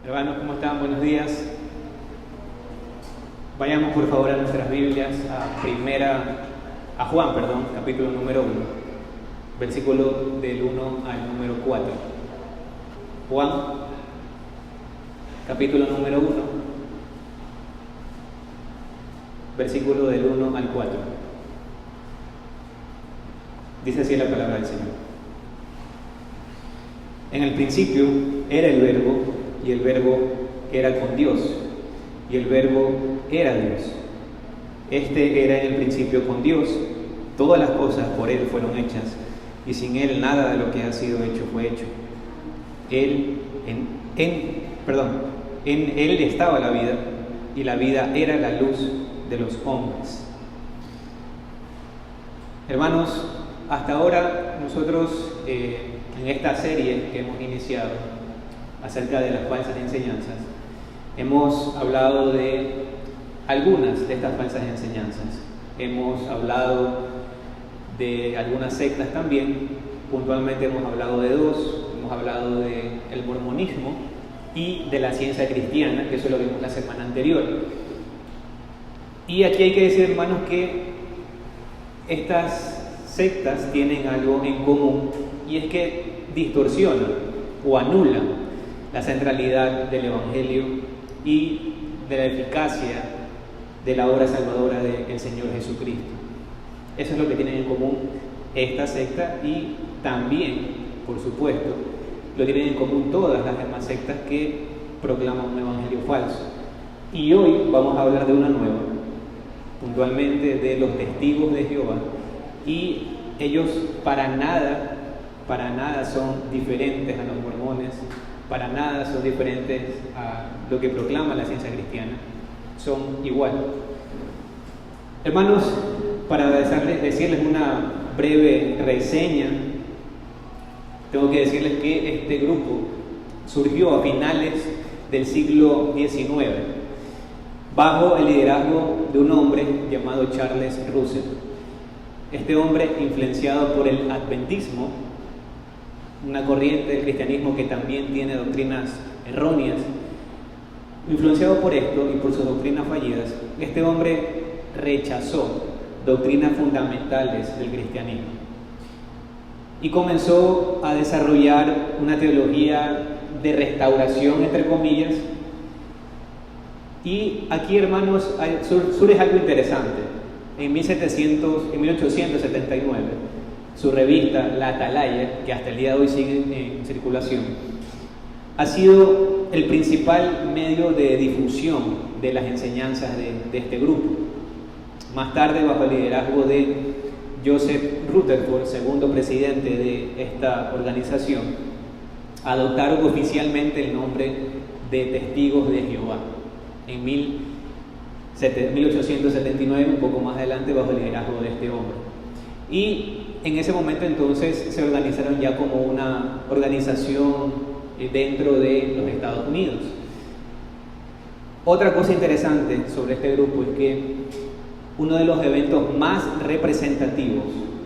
Hermanos, ¿cómo están? Buenos días. Vayamos por favor a nuestras Biblias, a Juan, capítulo número 1, versículo del 1 al número 4. Juan, capítulo número 1, versículo del 1 al 4. Dice así la palabra del Señor. En el principio era el Verbo, y el Verbo era con Dios, y el Verbo era Dios. Este era en el principio con Dios. Todas las cosas por Él fueron hechas, y sin Él nada de lo que ha sido hecho fue hecho. En Él estaba la vida, y la vida era la luz de los hombres. Hermanos, hasta ahora nosotros en esta serie que hemos iniciado acerca de las falsas enseñanzas, hemos hablado de algunas de estas falsas enseñanzas. Hemos hablado de algunas sectas también. Puntualmente hemos hablado de dos. Hemos hablado del mormonismo y de la ciencia cristiana, que eso lo vimos la semana anterior. Y aquí hay que decir, hermanos, que estas sectas tienen algo en común, y es que distorsionan o anulan la centralidad del Evangelio y de la eficacia de la obra salvadora del Señor Jesucristo. Eso es lo que tienen en común esta secta, y también, por supuesto, lo tienen en común todas las demás sectas que proclaman un evangelio falso. Y hoy vamos a hablar de una nueva, puntualmente de los testigos de Jehová, y ellos para nada son diferentes a los mormones, para nada son diferentes a lo que proclama la ciencia cristiana, son igual. Hermanos, para decirles una breve reseña, tengo que decirles que este grupo surgió a finales del siglo XIX, bajo el liderazgo de un hombre llamado Charles Russell. Este hombre, influenciado por el adventismo, una corriente del cristianismo que también tiene doctrinas erróneas, influenciado por esto y por sus doctrinas fallidas, este hombre rechazó doctrinas fundamentales del cristianismo y comenzó a desarrollar una teología de restauración, entre comillas. Y aquí, hermanos, surge algo interesante. En 1879, su revista, La Atalaya, que hasta el día de hoy sigue en circulación, ha sido el principal medio de difusión de las enseñanzas de este grupo. Más tarde, bajo el liderazgo de Joseph Rutherford, segundo presidente de esta organización, adoptaron oficialmente el nombre de Testigos de Jehová en 1879, un poco más adelante, bajo el liderazgo de este hombre. Y en ese momento entonces se organizaron ya como una organización dentro de los Estados Unidos. Otra cosa interesante sobre este grupo es que uno de los eventos más representativos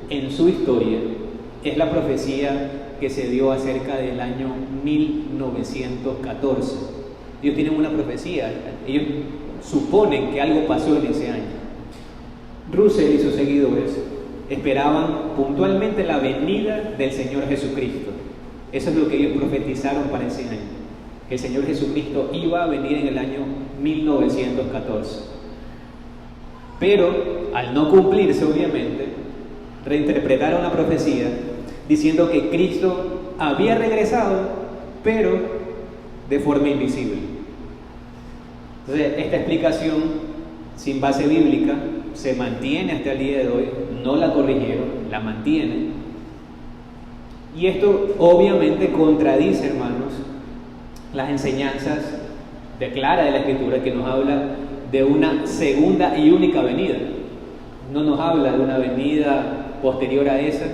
en su historia es la profecía que se dio acerca del año 1914. Ellos tienen una profecía, ellos suponen que algo pasó en ese año. Russell y sus seguidores esperaban puntualmente la venida del Señor Jesucristo. Eso es lo que ellos profetizaron para ese año, que el Señor Jesucristo iba a venir en el año 1914. Pero al no cumplirse, obviamente, reinterpretaron la profecía diciendo que Cristo había regresado, pero de forma invisible. Entonces, esta explicación sin base bíblica se mantiene hasta el día de hoy. No la corrigieron, la mantienen. Y esto obviamente contradice, hermanos, las enseñanzas claras de la Escritura, que nos habla de una segunda y única venida. No nos habla de una venida posterior a esa,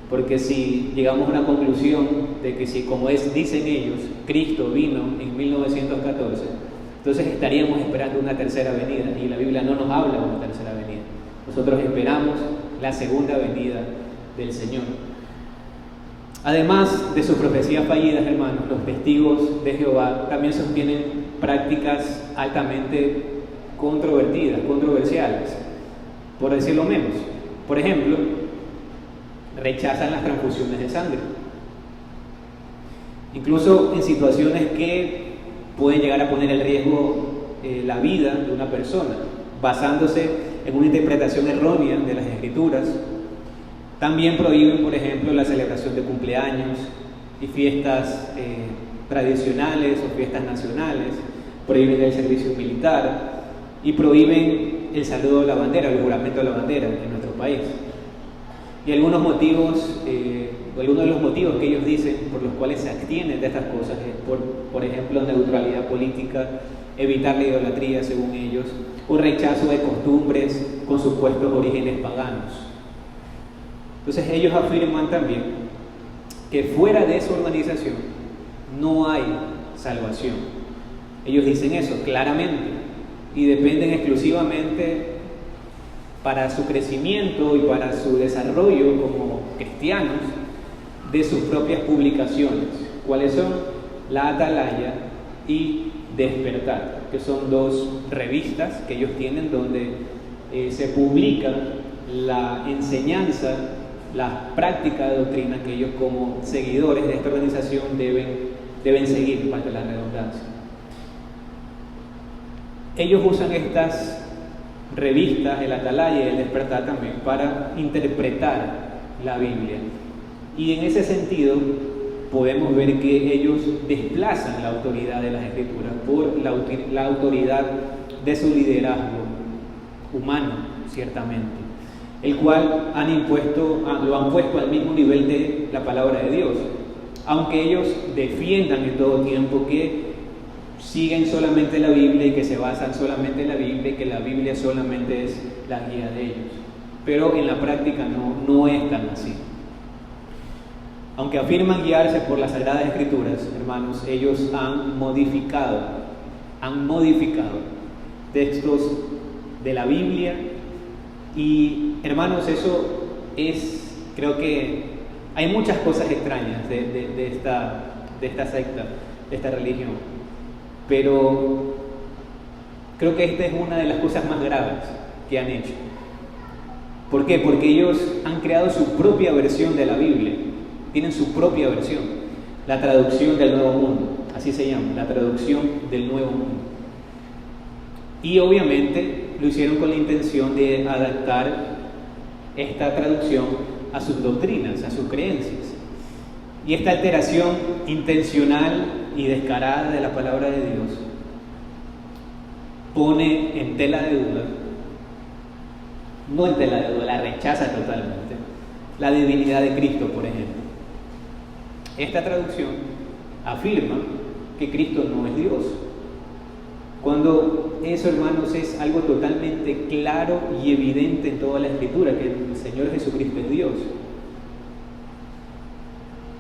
porque si llegamos a una conclusión de que si, como dicen ellos, Cristo vino en 1914, entonces estaríamos esperando una tercera venida, y la Biblia no nos habla de una tercera venida. Nosotros esperamos la segunda venida del Señor. Además de sus profecías fallidas, hermanos, los testigos de Jehová también sostienen prácticas altamente controversiales, por decirlo menos. Por ejemplo, rechazan las transfusiones de sangre, incluso en situaciones que pueden llegar a poner en riesgo la vida de una persona, basándose en una interpretación errónea de las Escrituras. También prohíben, por ejemplo, la celebración de cumpleaños y fiestas tradicionales o fiestas nacionales, prohíben el servicio militar y prohíben el saludo de la bandera, el juramento de la bandera en nuestro país. Y algunos de los motivos que ellos dicen por los cuales se abstienen de estas cosas es por ejemplo, neutralidad política, evitar la idolatría según ellos, o rechazo de costumbres con supuestos orígenes paganos. Entonces ellos afirman también que fuera de esa organización no hay salvación. Ellos dicen eso claramente y dependen exclusivamente para su crecimiento y para su desarrollo como cristianos de sus propias publicaciones, cuáles son La Atalaya y Despertar, que son dos revistas que ellos tienen donde se publica la enseñanza, la práctica de doctrina que ellos como seguidores de esta organización deben seguir, para la redundancia. Ellos usan estas revistas, el Atalaya y el Despertar también, para interpretar la Biblia. Y en ese sentido podemos ver que ellos desplazan la autoridad de las Escrituras por la autoridad de su liderazgo humano, ciertamente, el cual lo han puesto al mismo nivel de la palabra de Dios, aunque ellos defiendan en todo tiempo que siguen solamente la Biblia y que se basan solamente en la Biblia y que la Biblia solamente es la guía de ellos. Pero en la práctica no es tan así. Aunque afirman guiarse por las Sagradas Escrituras, hermanos, ellos han modificado textos de la Biblia y, hermanos, eso creo que hay muchas cosas extrañas de esta secta, de esta religión, pero creo que esta es una de las cosas más graves que han hecho. ¿Por qué? Porque ellos han creado su propia versión de la Biblia. Tienen su propia versión, la traducción del Nuevo Mundo, así se llama, la traducción del Nuevo Mundo. Y obviamente lo hicieron con la intención de adaptar esta traducción a sus doctrinas, a sus creencias. Y esta alteración intencional y descarada de la palabra de Dios pone en tela de duda, no en tela de duda, la rechaza totalmente, la divinidad de Cristo, por ejemplo. Esta traducción afirma que Cristo no es Dios, cuando eso, hermanos, es algo totalmente claro y evidente en toda la Escritura, que el Señor Jesucristo es Dios.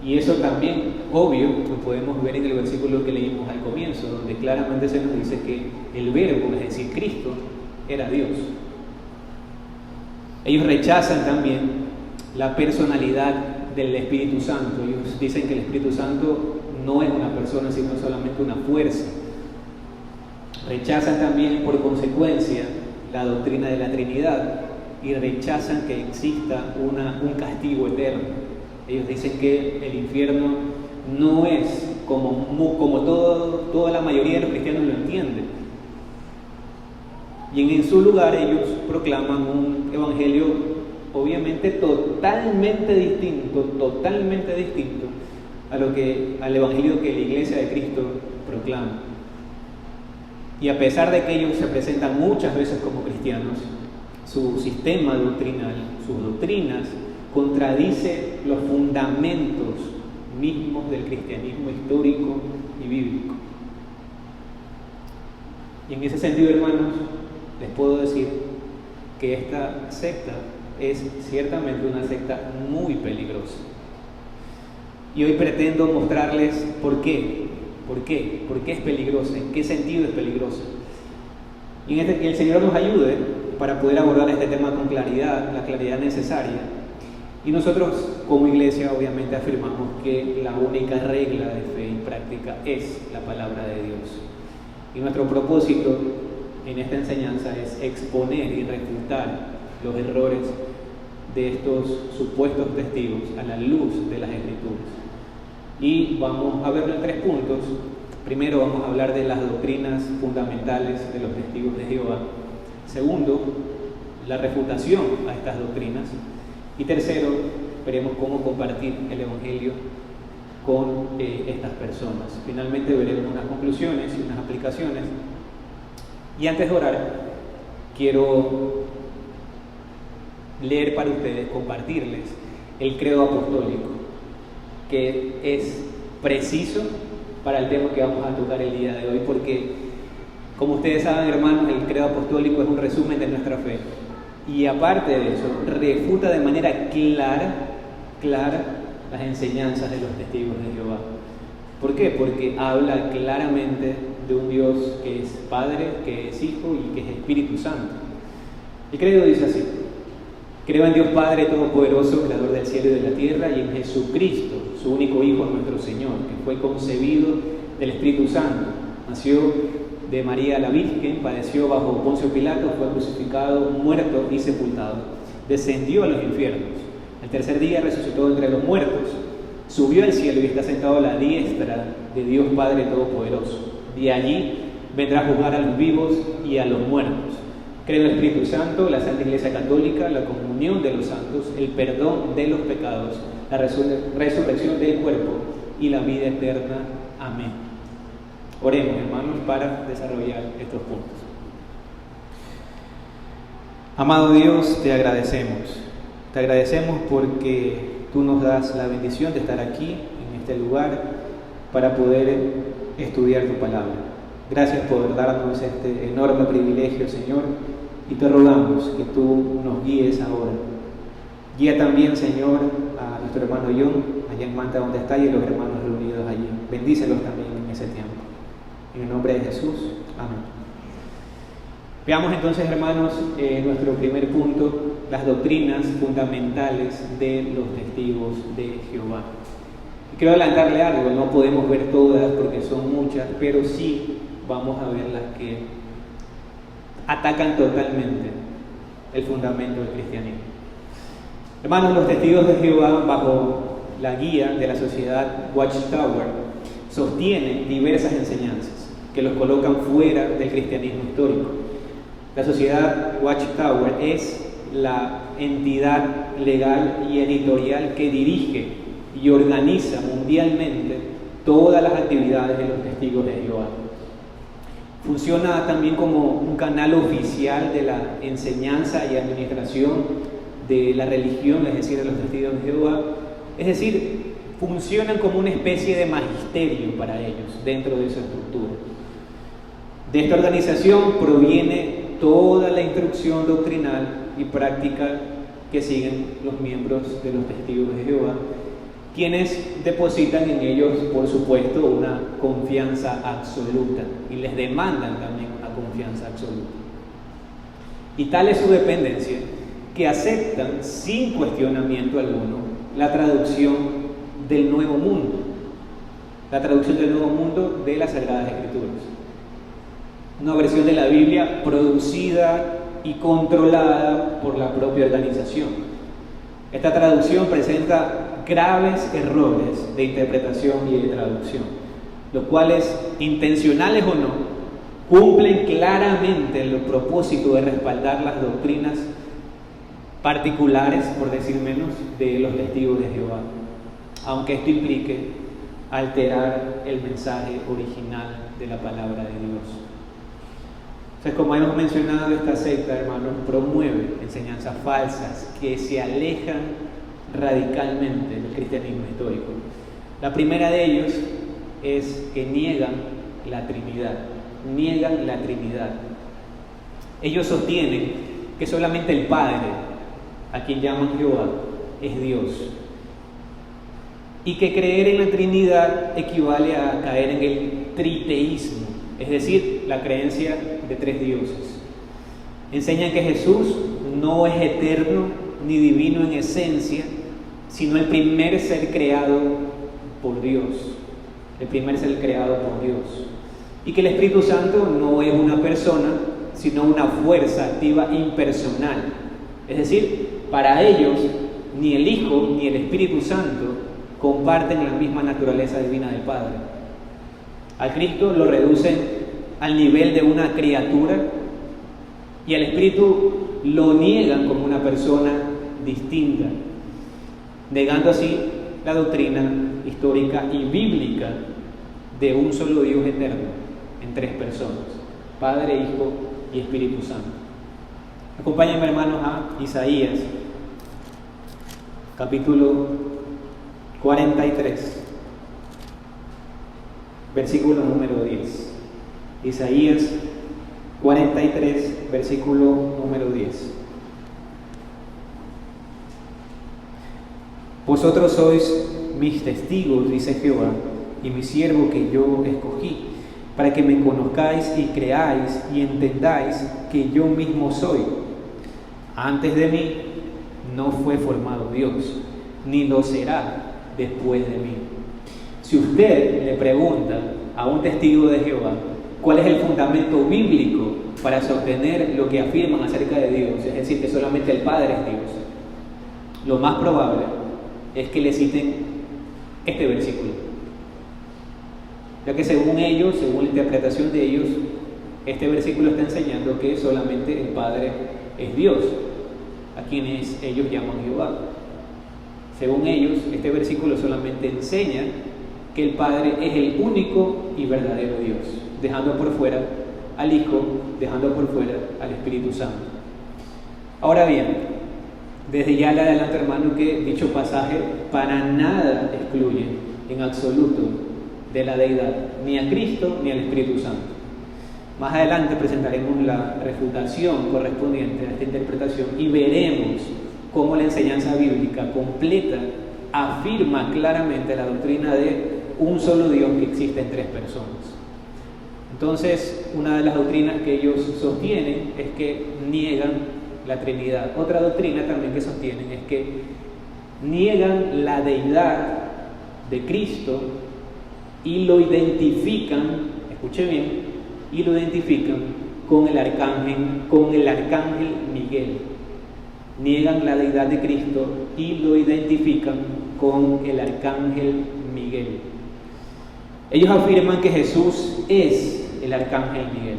Y eso también, obvio, lo podemos ver en el versículo que leímos al comienzo, donde claramente se nos dice que el Verbo, es decir, Cristo, era Dios. Ellos rechazan también la personalidad del Espíritu Santo. Ellos dicen que el Espíritu Santo no es una persona, sino solamente una fuerza. Rechazan también, por consecuencia, la doctrina de la Trinidad y rechazan que exista un castigo eterno. Ellos dicen que el infierno no es como toda la mayoría de los cristianos lo entienden. Y en su lugar ellos proclaman un evangelio obviamente totalmente distinto al evangelio que la Iglesia de Cristo proclama. Y a pesar de que ellos se presentan muchas veces como cristianos, su sistema doctrinal, sus doctrinas, contradice los fundamentos mismos del cristianismo histórico y bíblico. Y en ese sentido, hermanos, les puedo decir que esta secta es ciertamente una secta muy peligrosa. Y hoy pretendo mostrarles por qué es peligrosa, en qué sentido es peligrosa. Y que el Señor nos ayude para poder abordar este tema con claridad, la claridad necesaria. Y nosotros como iglesia, obviamente afirmamos que la única regla de fe y práctica es la palabra de Dios. Y nuestro propósito en esta enseñanza es exponer y refutar los errores de estos supuestos testigos a la luz de las Escrituras. Y vamos a verlo en 3 puntos. Primero vamos a hablar de las doctrinas fundamentales de los testigos de Jehová. Segundo, la refutación a estas doctrinas. Y tercero, veremos cómo compartir el Evangelio con estas personas. Finalmente veremos unas conclusiones y unas aplicaciones. Y antes de orar, quiero leer para ustedes, compartirles el credo apostólico, que es preciso para el tema que vamos a tocar el día de hoy, porque, como ustedes saben, hermanos, el credo apostólico es un resumen de nuestra fe. Y aparte de eso, refuta de manera clara las enseñanzas de los testigos de Jehová. ¿Por qué? Porque habla claramente de un Dios que es Padre, que es Hijo y que es Espíritu Santo. El credo dice así: creo en Dios Padre Todopoderoso, Creador del cielo y de la tierra, y en Jesucristo, su único Hijo, nuestro Señor, que fue concebido del Espíritu Santo, nació de María la Virgen, padeció bajo Poncio Pilato, fue crucificado, muerto y sepultado, descendió a los infiernos, el tercer día resucitó entre los muertos, subió al cielo y está sentado a la diestra de Dios Padre Todopoderoso. De allí vendrá a juzgar a los vivos y a los muertos. Creo en el Espíritu Santo, la Santa Iglesia Católica, la comunión de los santos, el perdón de los pecados, la resurrección del cuerpo y la vida eterna. Amén. Oremos, hermanos, para desarrollar estos puntos. Amado Dios, te agradecemos. Te agradecemos porque tú nos das la bendición de estar aquí, en este lugar, para poder estudiar tu palabra. Gracias por darnos este enorme privilegio, Señor, y te rogamos que tú nos guíes ahora. Guía también, Señor, a nuestro hermano John, allá en Manta donde está, y a los hermanos reunidos allí. Bendícelos también en ese tiempo. En el nombre de Jesús. Amén. Veamos entonces, hermanos, nuestro primer punto, las doctrinas fundamentales de los testigos de Jehová. Y quiero adelantarle algo, no podemos ver todas porque son muchas, pero sí vamos a ver las que atacan totalmente el fundamento del cristianismo. Hermanos, los testigos de Jehová, bajo la guía de la sociedad Watchtower, sostienen diversas enseñanzas que los colocan fuera del cristianismo histórico. La sociedad Watchtower es la entidad legal y editorial que dirige y organiza mundialmente todas las actividades de los testigos de Jehová. Funciona también como un canal oficial de la enseñanza y administración de la religión, es decir, de los testigos de Jehová. Es decir, funcionan como una especie de magisterio para ellos dentro de esa estructura. De esta organización proviene toda la instrucción doctrinal y práctica que siguen los miembros de los testigos de Jehová, quienes depositan en ellos, por supuesto, una confianza absoluta y les demandan también una confianza absoluta. Y tal es su dependencia que aceptan sin cuestionamiento alguno la traducción del Nuevo Mundo, la traducción del Nuevo Mundo de las Sagradas Escrituras. Una versión de la Biblia producida y controlada por la propia organización. Esta traducción presenta graves errores de interpretación y de traducción, los cuales, intencionales o no, cumplen claramente el propósito de respaldar las doctrinas particulares, por decir menos, de los testigos de Jehová, aunque esto implique alterar el mensaje original de la palabra de Dios. Entonces, como hemos mencionado, esta secta, hermanos, promueve enseñanzas falsas que se alejan radicalmente del cristianismo histórico. La primera de ellos es que niegan la Trinidad. Ellos sostienen que solamente el Padre, a quien llaman Jehová, es Dios, y que creer en la Trinidad equivale a caer en el triteísmo, es decir, la creencia de 3 dioses. Enseñan que Jesús no es eterno ni divino en esencia, sino el primer ser creado por Dios. El primer ser creado por Dios. Y que el Espíritu Santo no es una persona, sino una fuerza activa impersonal. Es decir, para ellos, ni el Hijo ni el Espíritu Santo comparten la misma naturaleza divina del Padre. A Cristo lo reducen al nivel de una criatura y al Espíritu lo niegan como una persona distinta, negando así la doctrina histórica y bíblica de un solo Dios eterno en tres personas: Padre, Hijo y Espíritu Santo. Acompáñenme, hermanos, a Isaías, capítulo 43, versículo número 10. Isaías 43, versículo número 10. Vosotros sois mis testigos, dice Jehová, y mi siervo que yo escogí, para que me conozcáis y creáis y entendáis que yo mismo soy. Antes de mí no fue formado Dios, ni lo será después de mí. Si usted le pregunta a un testigo de Jehová cuál es el fundamento bíblico para sostener lo que afirman acerca de Dios, es decir, que solamente el Padre es Dios, lo más probable es que le citen este versículo, ya que según ellos, según la interpretación de ellos, este versículo está enseñando que solamente el Padre es Dios, a quienes ellos llaman Jehová. Según ellos, este versículo solamente enseña que el Padre es el único y verdadero Dios, dejando por fuera al Hijo, dejando por fuera al Espíritu Santo. Ahora bien, desde ya le adelanto, hermano, que dicho pasaje para nada excluye en absoluto de la deidad ni a Cristo ni al Espíritu Santo. Más adelante presentaremos la refutación correspondiente a esta interpretación y veremos cómo la enseñanza bíblica completa afirma claramente la doctrina de un solo Dios que existe en tres personas. Entonces, una de las doctrinas que ellos sostienen es que niegan la Trinidad. Otra doctrina también que sostienen es que niegan la deidad de Cristo y lo identifican, escuche bien, y lo identifican con el arcángel Miguel. Niegan la deidad de Cristo y lo identifican con el arcángel Miguel. Ellos afirman que Jesús es el arcángel Miguel.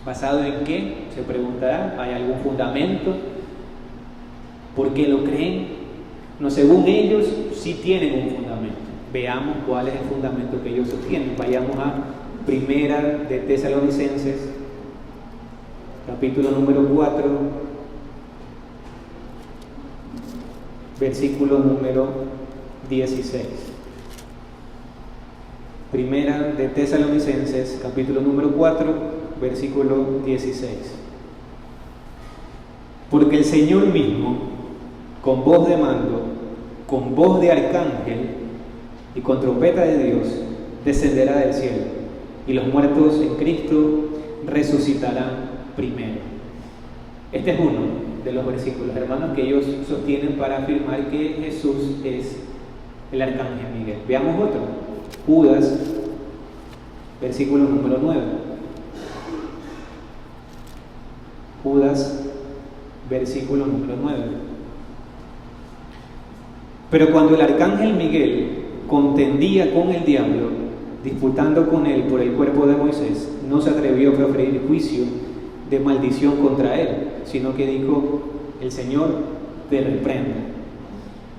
¿Basado en qué? Se preguntará. ¿Hay algún fundamento? ¿Por qué lo creen? No, según ellos sí tienen un fundamento. Veamos cuál es el fundamento que ellos sostienen. Vayamos a Primera de Tesalonicenses, capítulo número 4, versículo número 16. Primera de Tesalonicenses, capítulo número 4, versículo 16. Porque el Señor mismo, con voz de mando, con voz de arcángel y con trompeta de Dios, descenderá del cielo, y los muertos en Cristo resucitarán primero. Este es uno de los versículos, hermanos, que ellos sostienen para afirmar que Jesús es el arcángel Miguel. Veamos otro. Judas, versículo número 9. Judas, versículo número 9. Pero cuando el arcángel Miguel contendía con el diablo, disputando con él por el cuerpo de Moisés, no se atrevió a proferir juicio de maldición contra él, sino que dijo: el Señor te reprenda.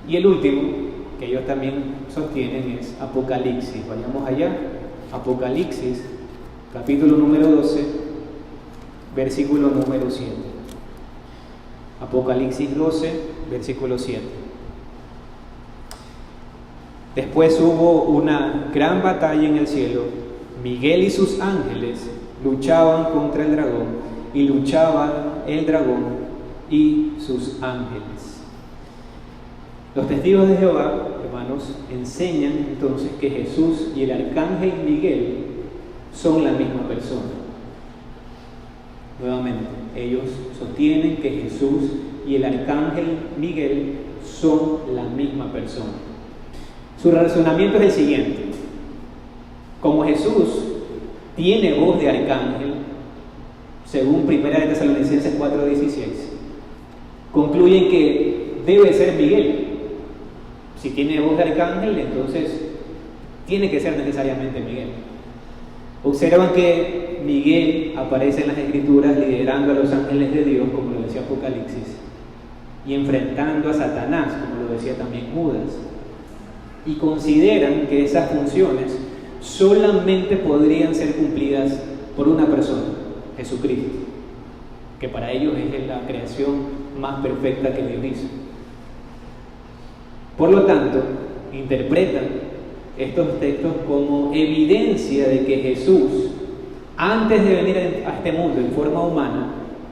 Y el último, que ellos también sostienen, es Apocalipsis. Vayamos allá. Apocalipsis, capítulo número 12, versículo número 7. Apocalipsis 12, versículo 7. Después hubo una gran batalla en el cielo. Miguel y sus ángeles luchaban contra el dragón, y luchaban el dragón y sus ángeles. Los testigos de Jehová, hermanos, enseñan entonces que Jesús y el arcángel Miguel son la misma persona. Nuevamente, ellos sostienen que Jesús y el arcángel Miguel son la misma persona. Su razonamiento es el siguiente: como Jesús tiene voz de arcángel, según 1 Tesalonicenses 4:16, concluyen que debe ser Miguel. Si tiene voz de arcángel, entonces tiene que ser necesariamente Miguel. Observan que Miguel aparece en las Escrituras liderando a los ángeles de Dios, como lo decía Apocalipsis, y enfrentando a Satanás, como lo decía también Judas. Y consideran que esas funciones solamente podrían ser cumplidas por una persona, Jesucristo, que para ellos es la creación más perfecta que Dios hizo. Por lo tanto, interpretan estos textos como evidencia de que Jesús, antes de venir a este mundo en forma humana,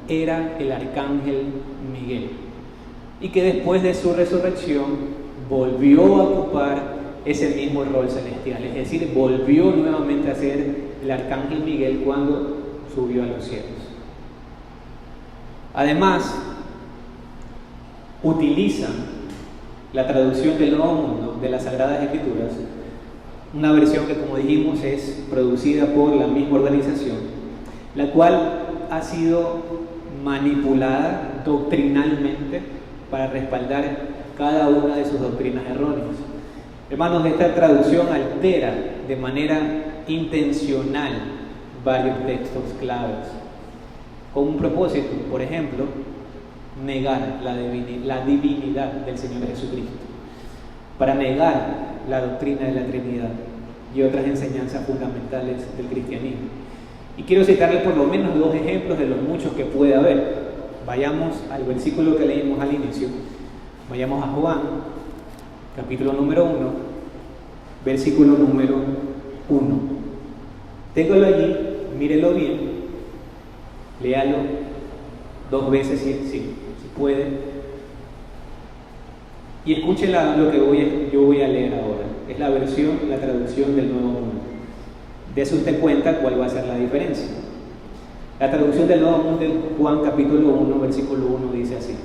era el arcángel Miguel, y que después de su resurrección volvió a ocupar ese mismo rol celestial, es decir, volvió nuevamente a ser el arcángel Miguel cuando subió a los cielos. Además, utilizan la traducción del Nuevo Mundo de las Sagradas Escrituras, una versión que, como dijimos, es producida por la misma organización, la cual ha sido manipulada doctrinalmente para respaldar cada una de sus doctrinas erróneas. Hermanos, esta traducción altera de manera intencional varios textos claves, con un propósito: por ejemplo, negar la divinidad del Señor Jesucristo, para negar la doctrina de la Trinidad y otras enseñanzas fundamentales del cristianismo. Y quiero citarles por lo menos 2 ejemplos de los muchos que puede haber. Vayamos al versículo que leímos al inicio. Vayamos a Juan, capítulo número 1, versículo número 1. Téngalo allí, mírelo bien, léalo 2 veces si puede. Y escuche lo que yo voy a leer ahora. Es la traducción del Nuevo Mundo. Dese usted cuenta cuál va a ser la diferencia. La traducción del Nuevo Mundo en Juan capítulo 1, versículo 1 dice así: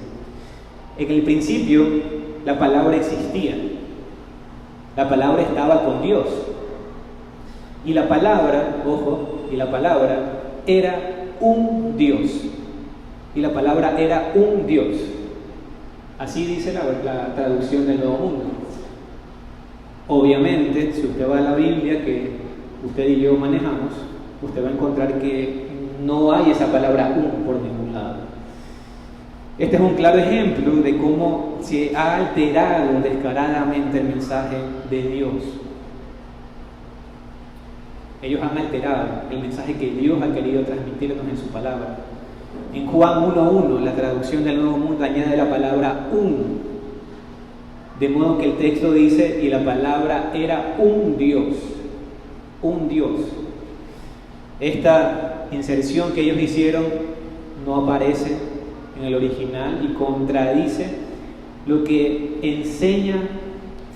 en el principio la palabra existía. La palabra estaba con Dios. Y la palabra, ojo, y la palabra era un Dios. Y la palabra era un Dios. Así dice la traducción del Nuevo Mundo. Obviamente, si usted va a la Biblia que usted y yo manejamos, usted va a encontrar que no hay esa palabra un por ningún lado. Este es un claro ejemplo de cómo se ha alterado descaradamente el mensaje de Dios. Ellos han alterado el mensaje que Dios ha querido transmitirnos en su palabra. En Juan 1:1, la traducción del Nuevo Mundo añade la palabra un, de modo que el texto dice: y la palabra era un Dios. Un Dios. Esta inserción que ellos hicieron no aparece en el original y contradice lo que enseña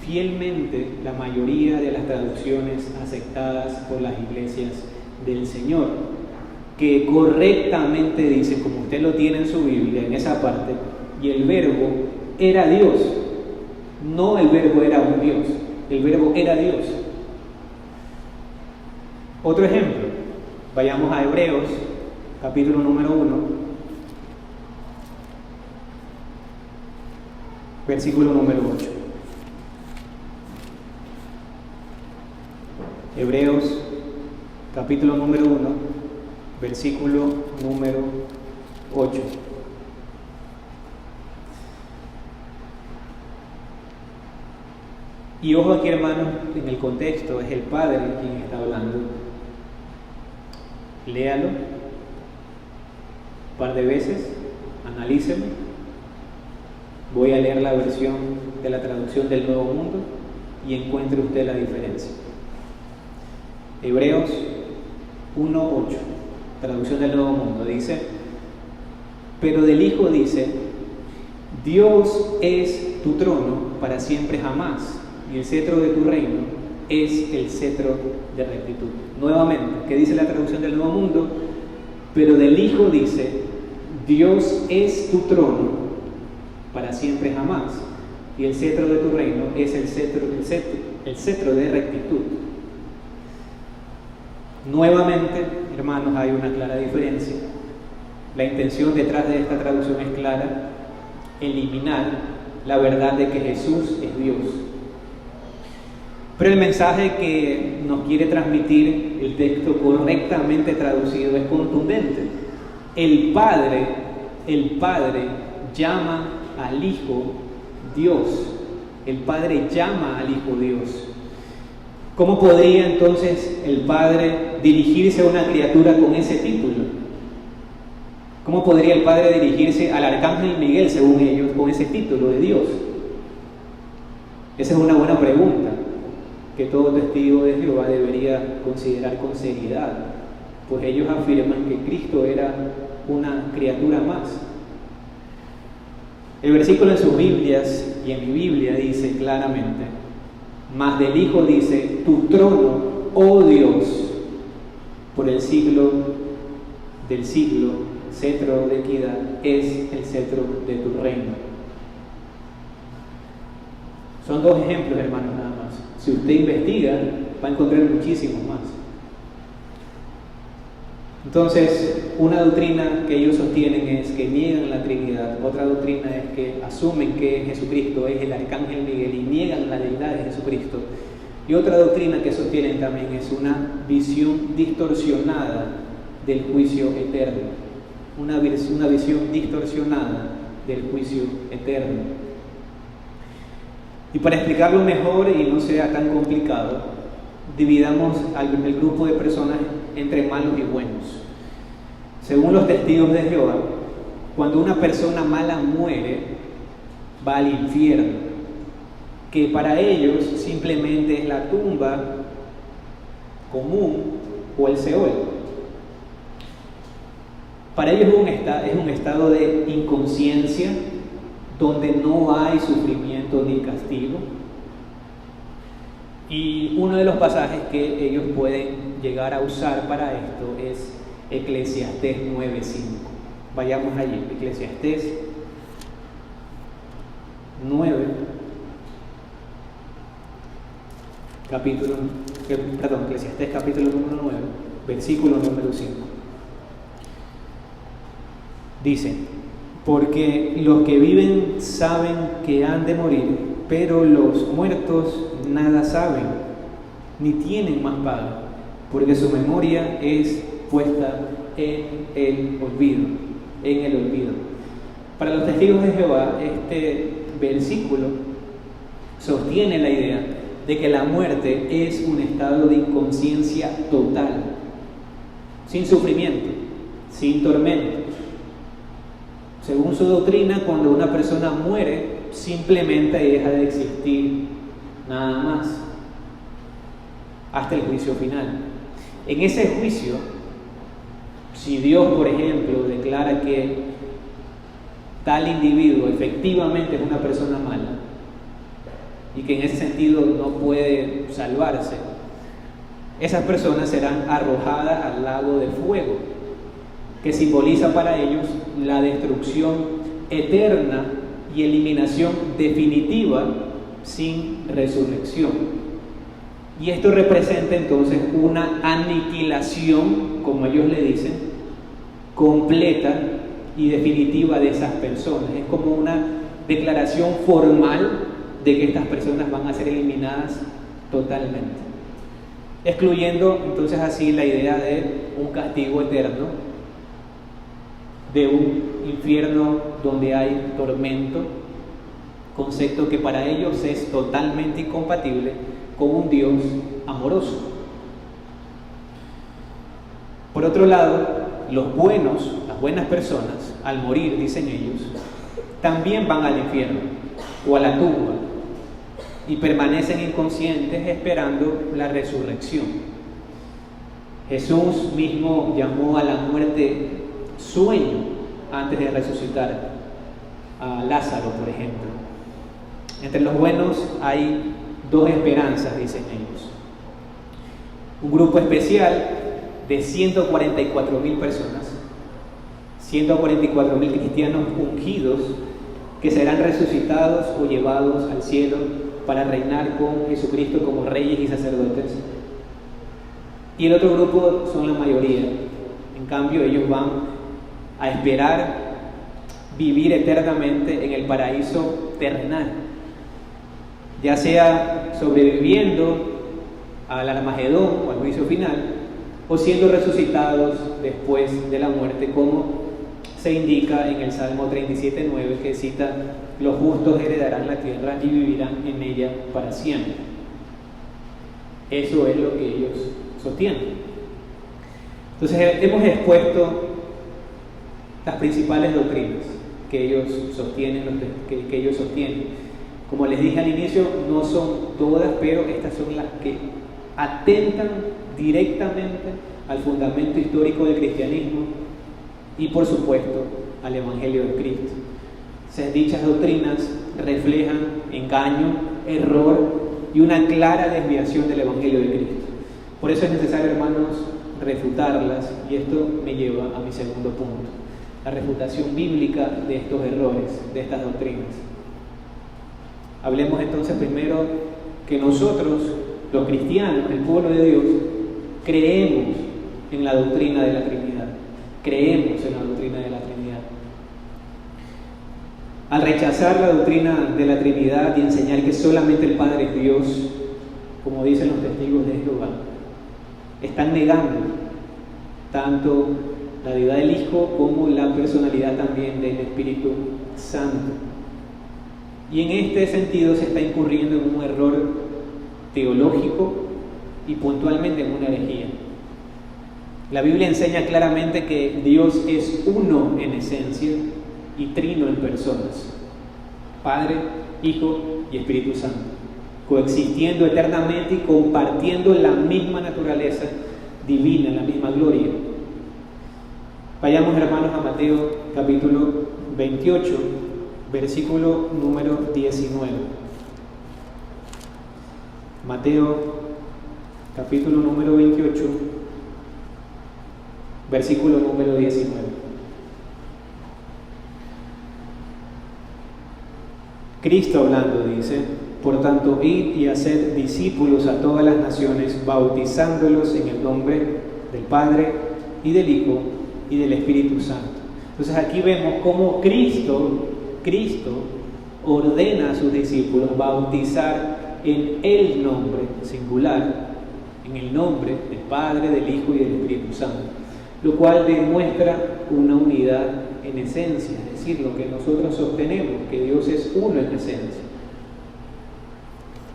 fielmente la mayoría de las traducciones aceptadas por las iglesias del Señor, que correctamente dicen, como usted lo tiene en su Biblia, en esa parte, y el verbo era Dios. No el verbo era un Dios, el verbo era Dios. Otro ejemplo, vayamos a Hebreos, capítulo número 1, versículo número 8. Hebreos, capítulo número 1, versículo número 8. Y ojo aquí, hermanos, en el contexto es el Padre quien está hablando. Léalo un par de veces, analícelo. Voy a leer la versión de la traducción del Nuevo Mundo y encuentre usted la diferencia. Hebreos 1:8, traducción del Nuevo Mundo, dice: pero del Hijo dice: Dios es tu trono para siempre jamás, y el cetro de tu reino es el cetro de rectitud. Nuevamente, ¿qué dice la traducción del Nuevo Mundo? Pero del Hijo dice: Dios es tu trono para siempre jamás, y el cetro de tu reino es el cetro de rectitud. Nuevamente, hermanos, hay una clara diferencia. La intención detrás de esta traducción es clara: eliminar la verdad de que Jesús es Dios. Pero el mensaje que nos quiere transmitir el texto correctamente traducido es contundente. El Padre llama al Hijo Dios. El Padre llama al Hijo Dios. ¿Cómo podría entonces el Padre dirigirse a una criatura con ese título? ¿Cómo podría el Padre dirigirse al arcángel Miguel, según ellos, con ese título de Dios? Esa es una buena pregunta que todo testigo de Jehová debería considerar con seriedad, pues ellos afirman que Cristo era una criatura más. El versículo en sus Biblias y en mi Biblia dice claramente: mas del Hijo dice, tu trono, oh Dios, por el siglo del siglo, cetro de equidad, es el cetro de tu reino. Son dos ejemplos, hermanos, nada más. Si usted investiga, va a encontrar muchísimos más. Entonces, una doctrina que ellos sostienen es que niegan la Trinidad. Otra doctrina es que asumen que Jesucristo es el arcángel Miguel y niegan la deidad de Jesucristo. Y otra doctrina que sostienen también es una visión distorsionada del juicio eterno. Una visión distorsionada del juicio eterno. Y para explicarlo mejor y no sea tan complicado, dividamos el grupo de personas entre malos y buenos. Según los testigos de Jehová, cuando una persona mala muere, va al infierno, que para ellos simplemente es la tumba común o el Seol. Para ellos es un estado de inconsciencia donde no hay sufrimiento ni castigo. Y uno de los pasajes que ellos pueden llegar a usar para esto es Eclesiastés 9:5. Vayamos allí, Eclesiastés 9, Eclesiastés capítulo número 9, versículo número 5. Dice: porque los que viven saben que han de morir, pero los muertos nada saben, ni tienen más paga, porque su memoria es puesta en el olvido. Para los testigos de Jehová, este versículo sostiene la idea de que la muerte es un estado de inconsciencia total, sin sufrimiento, sin tormento. Según su doctrina, cuando una persona muere, simplemente deja de existir, nada más, hasta el juicio final. En ese juicio, si Dios, por ejemplo, declara que tal individuo efectivamente es una persona mala y que en ese sentido no puede salvarse, esas personas serán arrojadas al lago de fuego, que simboliza para ellos la destrucción eterna y eliminación definitiva sin resurrección. Y esto representa entonces una aniquilación, como ellos le dicen, completa y definitiva de esas personas. Es como una declaración formal de que estas personas van a ser eliminadas totalmente, excluyendo entonces así la idea de un castigo eterno, de un infierno donde hay tormento, concepto que para ellos es totalmente incompatible con un Dios amoroso. Por otro lado, los buenos, las buenas personas, al morir, dicen ellos, también van al infierno o a la tumba y permanecen inconscientes esperando la resurrección. Jesús mismo llamó a la muerte sueño antes de resucitar a Lázaro, por ejemplo. Entre los buenos hay dos esperanzas, dicen ellos. Un grupo especial de 144,000 personas, 144,000 cristianos ungidos que serán resucitados o llevados al cielo para reinar con Jesucristo como reyes y sacerdotes. Y el otro grupo son la mayoría. En cambio, ellos van a esperar vivir eternamente en el paraíso terrenal, ya sea sobreviviendo al Armagedón o al juicio final, o siendo resucitados después de la muerte, como se indica en el Salmo 37:9, que cita: los justos heredarán la tierra y vivirán en ella para siempre. Eso es lo que ellos sostienen. Entonces hemos expuesto las principales doctrinas que ellos sostienen, que ellos sostienen. Como les dije al inicio, no son todas, pero estas son las que atentan directamente al fundamento histórico del cristianismo y, por supuesto, al Evangelio de Cristo. Dichas doctrinas reflejan engaño, error y una clara desviación del Evangelio de Cristo. Por eso es necesario, hermanos, refutarlas, y esto me lleva a mi segundo punto: la refutación bíblica de estos errores, de estas doctrinas. Hablemos entonces primero que nosotros, los cristianos, el pueblo de Dios, creemos en la doctrina de la Trinidad. Creemos en la doctrina de la Trinidad. Al rechazar la doctrina de la Trinidad y enseñar que solamente el Padre es Dios, como dicen los testigos de Jehová, están negando tanto la deidad del Hijo como la personalidad también del Espíritu Santo. Y en este sentido se está incurriendo en un error teológico y puntualmente en una herejía. La Biblia enseña claramente que Dios es uno en esencia y trino en personas: Padre, Hijo y Espíritu Santo, coexistiendo eternamente y compartiendo la misma naturaleza divina, la misma gloria. Vayamos, hermanos, a Mateo capítulo 28, versículo número 19. Mateo capítulo número 28, versículo número 19. Cristo hablando dice: por tanto, id y haced discípulos a todas las naciones, bautizándolos en el nombre del Padre y del Hijo y del Espíritu Santo. Entonces aquí vemos cómo Cristo ordena a sus discípulos bautizar en el nombre singular, en el nombre del Padre, del Hijo y del Espíritu Santo, lo cual demuestra una unidad en esencia, es decir, lo que nosotros sostenemos, que Dios es uno en esencia.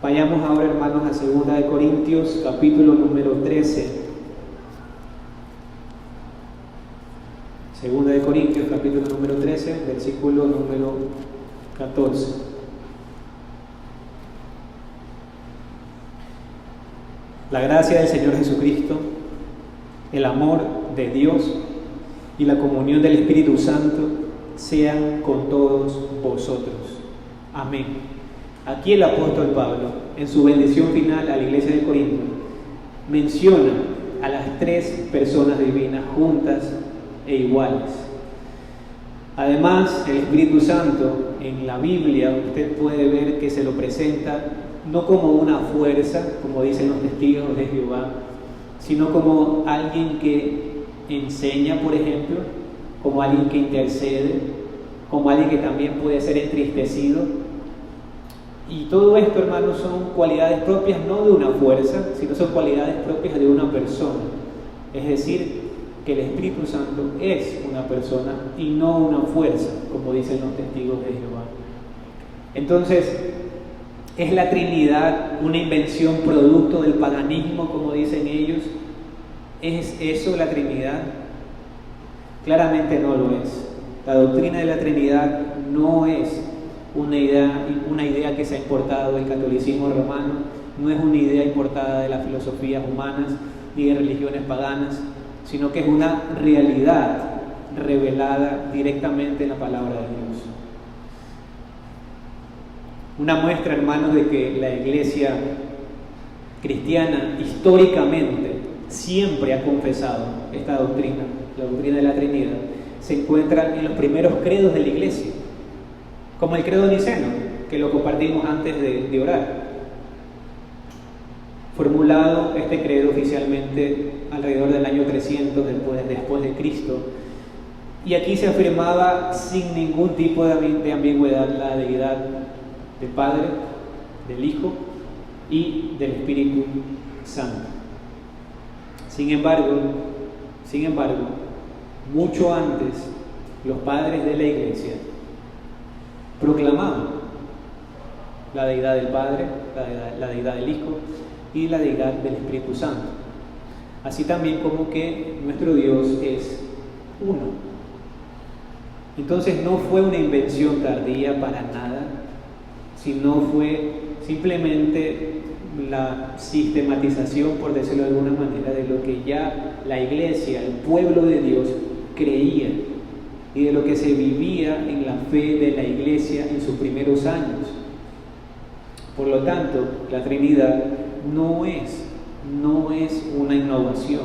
Vayamos ahora, hermanos, a 2 Corintios capítulo número 13. 2 Corintios capítulo número 13, versículo número 14. La gracia del Señor Jesucristo, el amor de Dios y la comunión del Espíritu Santo sean con todos vosotros. Amén. Aquí el apóstol Pablo, en su bendición final a la iglesia de Corinto, menciona a las tres personas divinas juntas e iguales. Además, el Espíritu Santo en la Biblia usted puede ver que se lo presenta no como una fuerza, como dicen los testigos de Jehová, sino como alguien que enseña, por ejemplo, como alguien que intercede, como alguien que también puede ser entristecido. Y todo esto, hermanos, son cualidades propias no de una fuerza, sino son cualidades propias de una persona. Es decir, que el Espíritu Santo es una persona y no una fuerza, como dicen los testigos de Jehová. Entonces, ¿es la Trinidad una invención producto del paganismo, como dicen ellos? ¿Es eso la Trinidad? Claramente no lo es. La doctrina de la Trinidad no es una idea que se ha importado del catolicismo romano, no es una idea importada de las filosofías humanas ni de religiones paganas, sino que es una realidad revelada directamente en la palabra de Dios. Una muestra, hermanos, de que la iglesia cristiana históricamente siempre ha confesado esta doctrina, la doctrina de la Trinidad, se encuentra en los primeros credos de la iglesia, como el credo niceno, que lo compartimos antes de orar. Formulado este credo oficialmente alrededor del año 300 después de Cristo, y aquí se afirmaba sin ningún tipo de ambigüedad la deidad del Padre, del Hijo y del Espíritu Santo. Sin embargo, mucho antes, los padres de la Iglesia proclamaban la deidad del Padre, la deidad del Hijo y la deidad del Espíritu Santo. Así también como que nuestro Dios es uno. Entonces no fue una invención tardía para nada, sino fue simplemente la sistematización, por decirlo de alguna manera, de lo que ya la Iglesia, el pueblo de Dios, creía y de lo que se vivía en la fe de la Iglesia en sus primeros años. Por lo tanto, la Trinidad no es una innovación,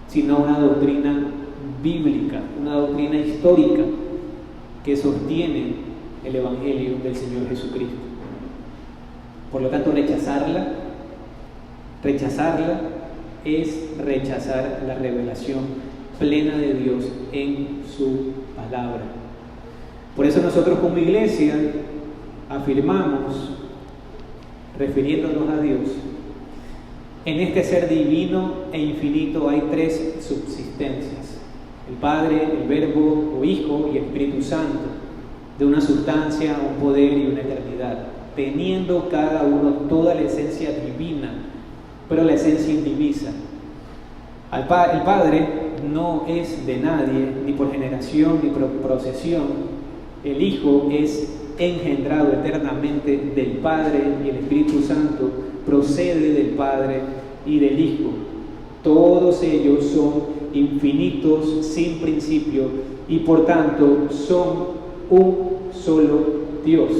sino una doctrina bíblica, una doctrina histórica que sostiene el Evangelio del Señor Jesucristo. Por lo tanto, rechazarla es rechazar la revelación plena de Dios en su palabra. Por eso nosotros como iglesia afirmamos, refiriéndonos a Dios, en este ser divino e infinito hay tres subsistencias: el Padre, el Verbo o Hijo y el Espíritu Santo, de una sustancia, un poder y una eternidad, teniendo cada uno toda la esencia divina, pero la esencia indivisa. El Padre no es de nadie, ni por generación ni por procesión. El Hijo es engendrado eternamente del Padre, y el Espíritu Santo procede del Padre y del Hijo. Todos ellos son infinitos, sin principio, y por tanto son un solo Dios,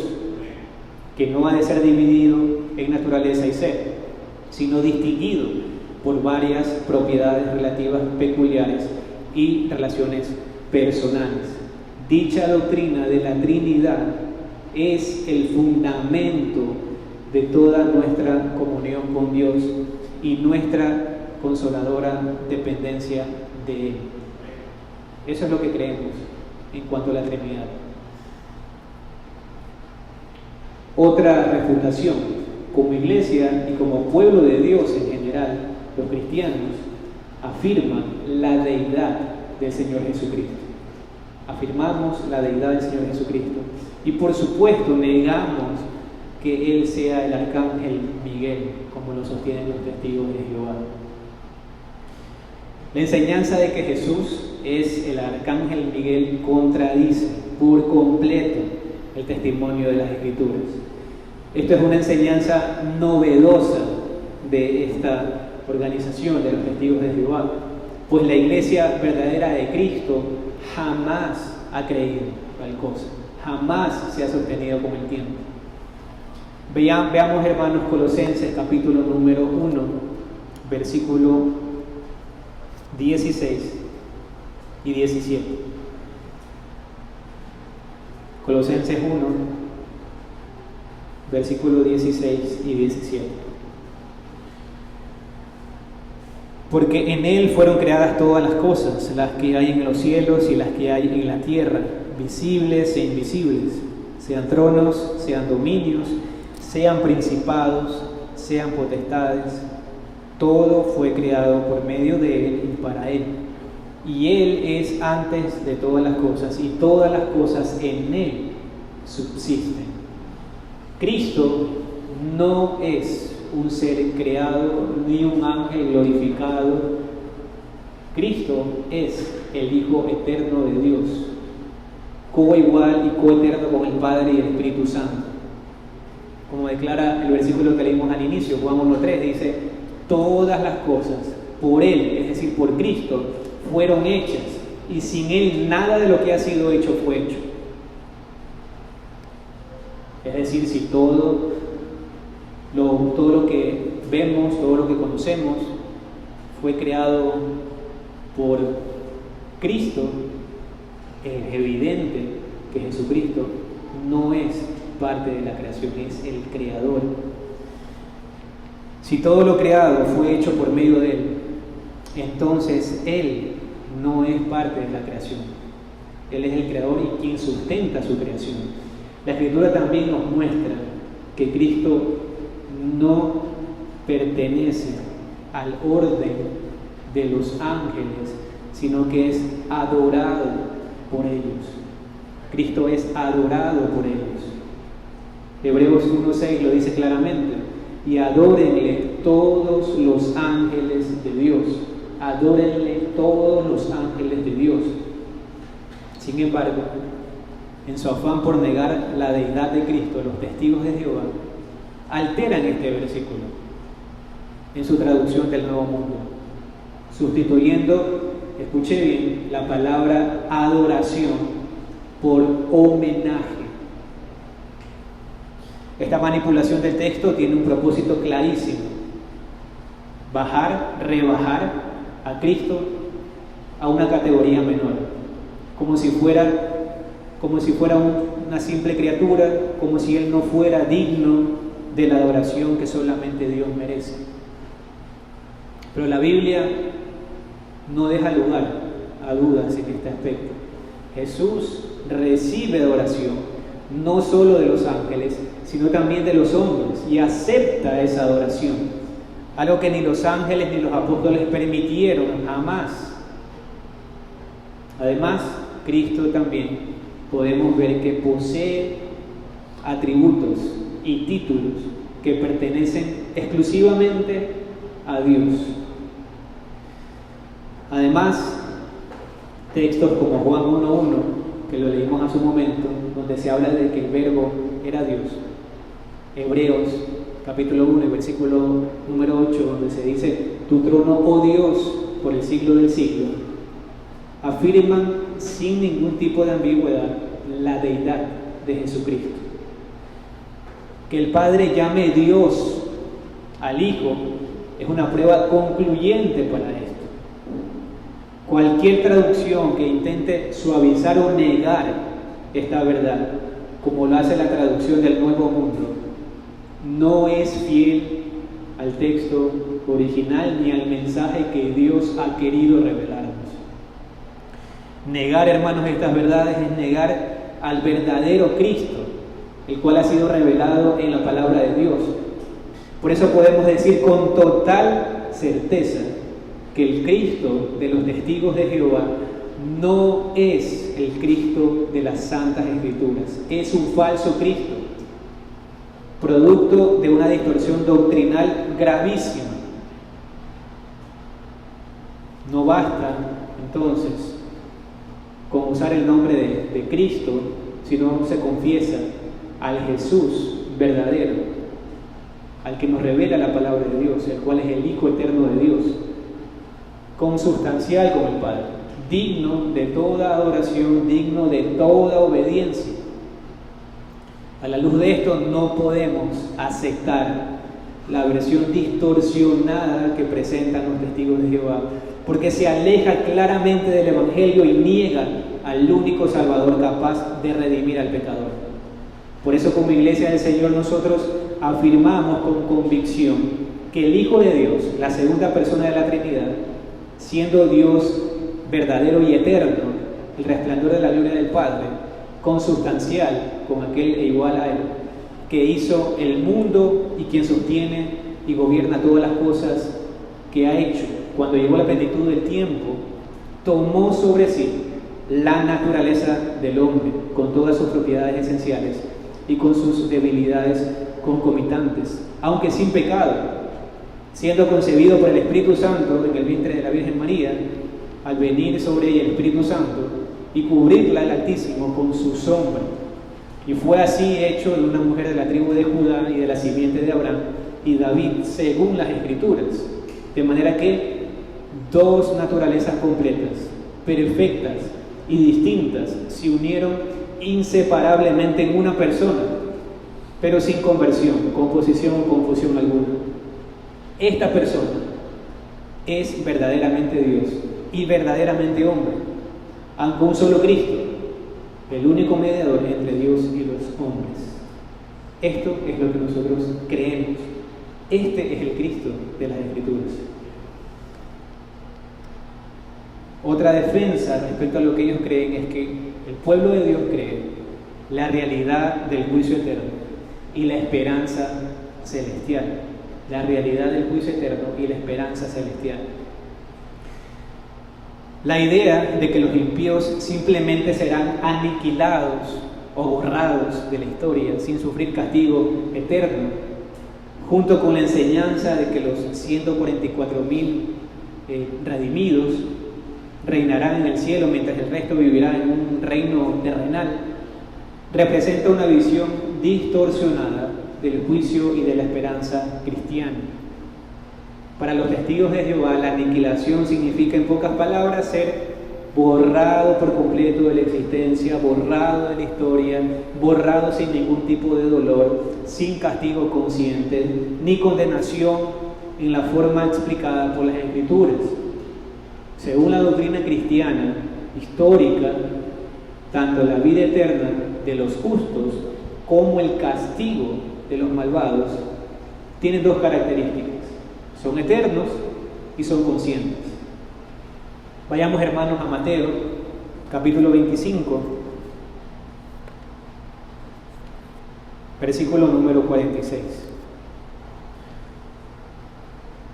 que no ha de ser dividido en naturaleza y ser, sino distinguido por varias propiedades relativas peculiares y relaciones personales. Dicha doctrina de la Trinidad es el fundamento de toda nuestra comunión con Dios y nuestra consoladora dependencia de Él. Eso es lo que creemos en cuanto a la Trinidad. Otra refutación: como iglesia y como pueblo de Dios en general, los cristianos afirman la deidad del Señor Jesucristo. Afirmamos la deidad del Señor Jesucristo y por supuesto negamos que Él sea el arcángel Miguel, como lo sostienen los testigos de Jehová. La enseñanza de que Jesús es el arcángel Miguel contradice por completo el testimonio de las Escrituras. Esto es una enseñanza novedosa de esta organización de los testigos de Jehová, pues la iglesia verdadera de Cristo jamás ha creído tal cosa, jamás se ha sostenido con el tiempo. Veamos, hermanos, Colosenses capítulo número 1, versículo 16 y 17. Colosenses 1, versículo 16 y 17. Porque en Él fueron creadas todas las cosas, las que hay en los cielos y las que hay en la tierra, visibles e invisibles, sean tronos, sean dominios, sean principados, sean potestades. Todo fue creado por medio de Él y para Él. Y Él es antes de todas las cosas, y todas las cosas en Él subsisten. Cristo no es un ser creado ni un ángel glorificado. Cristo es el Hijo eterno de Dios, coigual y coeterno con el Padre y el Espíritu Santo. Como declara el versículo que leímos al inicio, Juan 1:3, dice: todas las cosas por Él, es decir, por Cristo, fueron hechas, y sin Él nada de lo que ha sido hecho fue hecho. Es decir, si todo lo que vemos, todo lo que conocemos fue creado por Cristo, es evidente que Jesucristo no es parte de la creación, es el creador. Si todo lo creado fue hecho por medio de Él, entonces Él no es parte de la creación. Él es el creador y quien sustenta su creación. La Escritura también nos muestra que Cristo no pertenece al orden de los ángeles, sino que es adorado por ellos. Cristo es adorado por ellos. Hebreos 1:6 lo dice claramente: y adórenle todos los ángeles de Dios. Adórenle todos los ángeles de Dios. Sin embargo, en su afán por negar la deidad de Cristo, los testigos de Jehová alteran este versículo en su traducción del Nuevo Mundo, sustituyendo, escuche bien, la palabra adoración por homenaje. Esta manipulación del texto tiene un propósito clarísimo: rebajar a Cristo a una categoría menor, como si fuera una simple criatura, como si Él no fuera digno de la adoración que solamente Dios merece. Pero la Biblia no deja lugar a dudas en este aspecto. Jesús recibe adoración no solo de los ángeles, sino también de los hombres, y acepta esa adoración, algo que ni los ángeles ni los apóstoles permitieron jamás. Además, Cristo también podemos ver que posee atributos y títulos que pertenecen exclusivamente a Dios. Además, textos como Juan 1:1, que lo leímos hace un momento, donde se habla de que el Verbo era Dios. Hebreos capítulo 1 y versículo número 8, donde se dice: tu trono, oh Dios, por el siglo del siglo, afirman sin ningún tipo de ambigüedad la deidad de Jesucristo. Que el Padre llame Dios al Hijo es una prueba concluyente para esto. Cualquier traducción que intente suavizar o negar esta verdad, como lo hace la traducción del Nuevo Mundo, no es fiel al texto original ni al mensaje que Dios ha querido revelarnos. Negar, hermanos, estas verdades es negar al verdadero Cristo, el cual ha sido revelado en la palabra de Dios. Por eso podemos decir con total certeza que el Cristo de los testigos de Jehová no es el Cristo de las Santas Escrituras, es un falso Cristo, producto de una distorsión doctrinal gravísima. No basta entonces con usar el nombre de Cristo, sino se confiesa al Jesús verdadero, al que nos revela la palabra de Dios, el cual es el Hijo eterno de Dios, consubstancial con el Padre, digno de toda adoración, digno de toda obediencia. A la luz de esto no podemos aceptar la versión distorsionada que presentan los testigos de Jehová, porque se aleja claramente del Evangelio y niega al único Salvador capaz de redimir al pecador. Por eso, como Iglesia del Señor, nosotros afirmamos con convicción que el Hijo de Dios, la segunda persona de la Trinidad, siendo Dios verdadero y eterno, el resplandor de la gloria del Padre, consubstancial con aquel e igual a Él, que hizo el mundo y quien sostiene y gobierna todas las cosas que ha hecho, cuando llegó la plenitud del tiempo, tomó sobre sí la naturaleza del hombre, con todas sus propiedades esenciales y con sus debilidades concomitantes, aunque sin pecado, siendo concebido por el Espíritu Santo en el vientre de la Virgen María, al venir sobre ella el Espíritu Santo y cubrirla el Altísimo con su sombra. Y fue así hecho de una mujer de la tribu de Judá y de la simiente de Abraham y David, según las Escrituras. De manera que dos naturalezas completas, perfectas y distintas se unieron inseparablemente en una persona, pero sin conversión, composición o confusión alguna. Esta persona es verdaderamente Dios y verdaderamente hombre, aunque un solo Cristo, el único mediador entre Dios y los hombres. Esto es lo que nosotros creemos. Este es el Cristo de las Escrituras. Otra defensa respecto a lo que ellos creen es que el pueblo de Dios cree la realidad del juicio eterno y la esperanza celestial. La realidad del juicio eterno y la esperanza celestial. La idea de que los impíos simplemente serán aniquilados o borrados de la historia sin sufrir castigo eterno, junto con la enseñanza de que los 144,000 redimidos reinarán en el cielo mientras el resto vivirá en un reino terrenal, representa una visión distorsionada del juicio y de la esperanza cristiana. Para los testigos de Jehová, la aniquilación significa, en pocas palabras, ser borrado por completo de la existencia, borrado de la historia, borrado sin ningún tipo de dolor, sin castigo consciente, ni condenación en la forma explicada por las Escrituras. Según la doctrina cristiana histórica, tanto la vida eterna de los justos como el castigo de los malvados tienen dos características: son eternos y son conscientes. Vayamos, hermanos, a Mateo, capítulo 25, versículo número 46.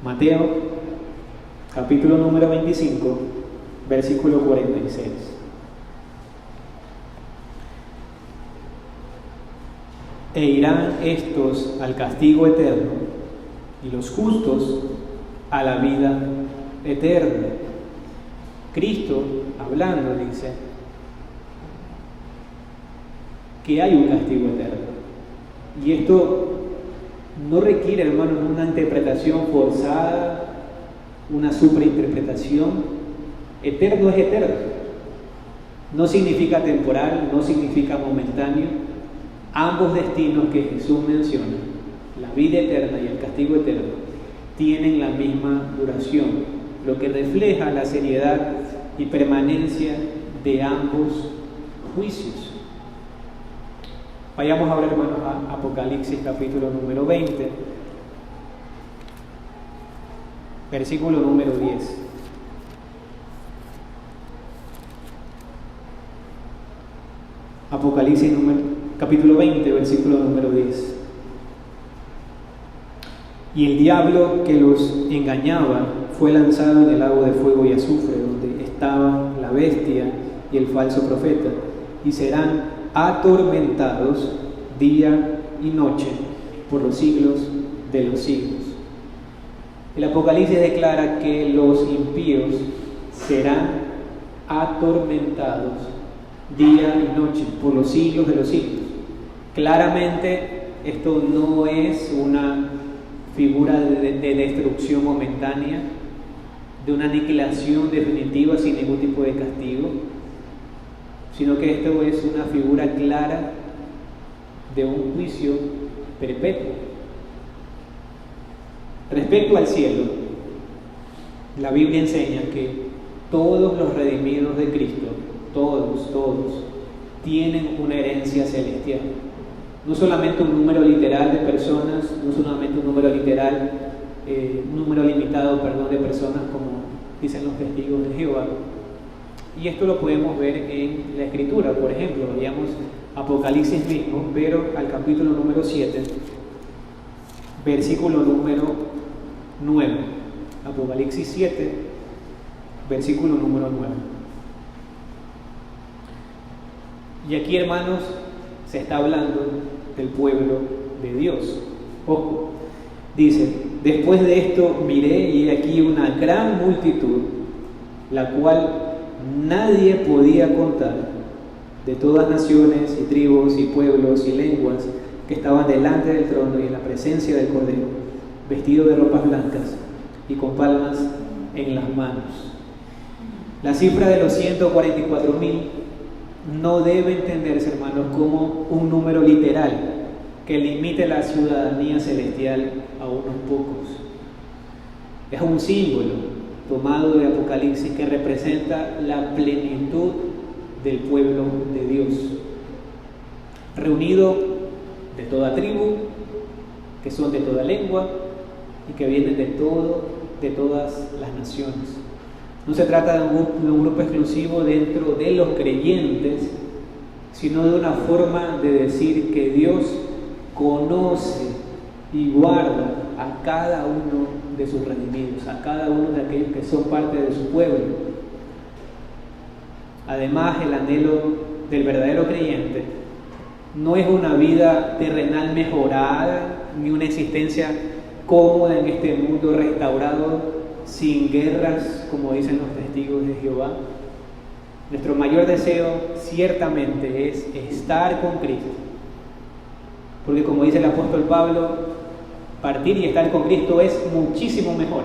Mateo, capítulo número 25, versículo 46. E irán estos al castigo eterno y los justos a la vida eterna. Cristo, hablando, dice que hay un castigo eterno. Y esto no requiere, hermanos, una interpretación forzada, una superinterpretación. Eterno es eterno. No significa temporal, no significa momentáneo. Ambos destinos que Jesús menciona, la vida eterna y el castigo eterno, tienen la misma duración, lo que refleja la seriedad y permanencia de ambos juicios. Vayamos ahora, hermanos, a Apocalipsis capítulo número 20, versículo número 10. Apocalipsis capítulo 20, versículo número 10. Y el diablo que los engañaba fue lanzado en el lago de fuego y azufre, donde estaba la bestia y el falso profeta, y serán atormentados día y noche por los siglos de los siglos. El Apocalipsis declara que los impíos serán atormentados día y noche por los siglos de los siglos. Claramente esto no es una figura de destrucción momentánea, de una aniquilación definitiva sin ningún tipo de castigo, sino que esto es una figura clara de un juicio perpetuo. Respecto al cielo, la Biblia enseña que todos los redimidos de Cristo, todos, tienen una herencia celestial. No solamente un número literal de personas, no solamente un número literal, un número limitado, de personas, como dicen los testigos de Jehová. Y esto lo podemos ver en la Escritura. Por ejemplo, vayamos a Apocalipsis mismo, pero al capítulo número 7, versículo número 9. Apocalipsis 7, versículo número 9. Y aquí, hermanos, se está hablando del pueblo de Dios. Ojo, dice: después de esto miré y he aquí una gran multitud, la cual nadie podía contar, de todas naciones y tribus y pueblos y lenguas, que estaban delante del trono y en la presencia del Cordero, vestidos de ropas blancas y con palmas en las manos. La cifra de los 144,000 no debe entenderse, hermanos, como un número literal que limite la ciudadanía celestial a unos pocos. Es un símbolo tomado de Apocalipsis que representa la plenitud del pueblo de Dios, reunido de toda tribu, que son de toda lengua y que vienen de todas las naciones. No se trata de un grupo exclusivo dentro de los creyentes, sino de una forma de decir que Dios conoce y guarda a cada uno de sus redimidos, a cada uno de aquellos que son parte de su pueblo. Además, el anhelo del verdadero creyente no es una vida terrenal mejorada, ni una existencia cómoda en este mundo restaurado, sin guerras, como dicen los testigos de Jehová. Nuestro mayor deseo ciertamente es estar con Cristo, porque como dice el apóstol Pablo, partir y estar con Cristo es muchísimo mejor,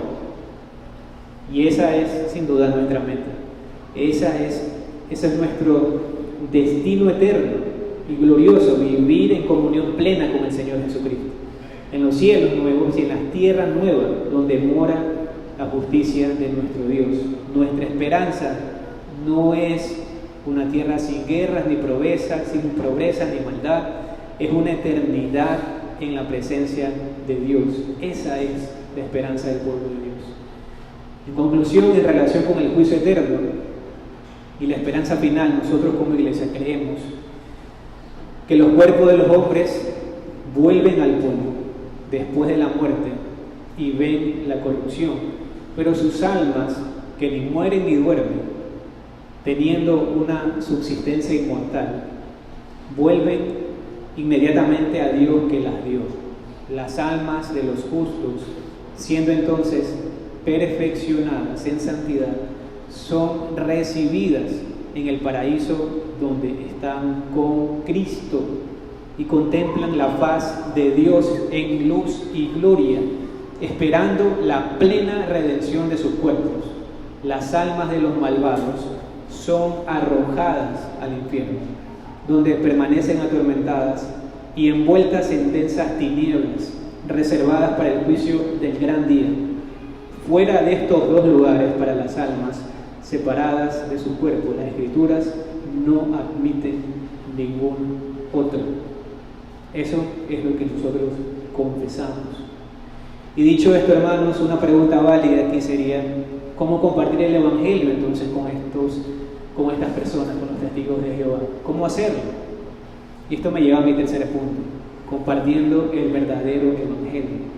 y esa es sin duda nuestra meta. Ese es nuestro destino eterno y glorioso, vivir en comunión plena con el Señor Jesucristo, en los cielos nuevos y en las tierras nuevas donde mora la justicia de nuestro Dios. Nuestra esperanza no es una tierra sin guerras, ni pobreza, ni maldad. Es una eternidad en la presencia de Dios. Esa es la esperanza del pueblo de Dios. En conclusión, en relación con el juicio eterno y la esperanza final, nosotros como iglesia creemos que los cuerpos de los hombres vuelven al polvo después de la muerte y ven la corrupción, pero sus almas, que ni mueren ni duermen, teniendo una subsistencia inmortal, vuelven inmediatamente a Dios que las dio. Las almas de los justos, siendo entonces perfeccionadas en santidad, son recibidas en el paraíso donde están con Cristo y contemplan la faz de Dios en luz y gloria, esperando la plena redención de sus cuerpos. Las almas de los malvados son arrojadas al infierno, donde permanecen atormentadas y envueltas en densas tinieblas, reservadas para el juicio del gran día. Fuera de estos dos lugares, para las almas separadas de su cuerpo, las Escrituras no admiten ningún otro. Eso es lo que nosotros confesamos. Y dicho esto, hermanos, una pregunta válida aquí sería: ¿cómo compartir el Evangelio entonces con estas personas, con los testigos de Jehová? ¿Cómo hacerlo? Y esto me lleva a mi tercer punto: compartiendo el verdadero Evangelio.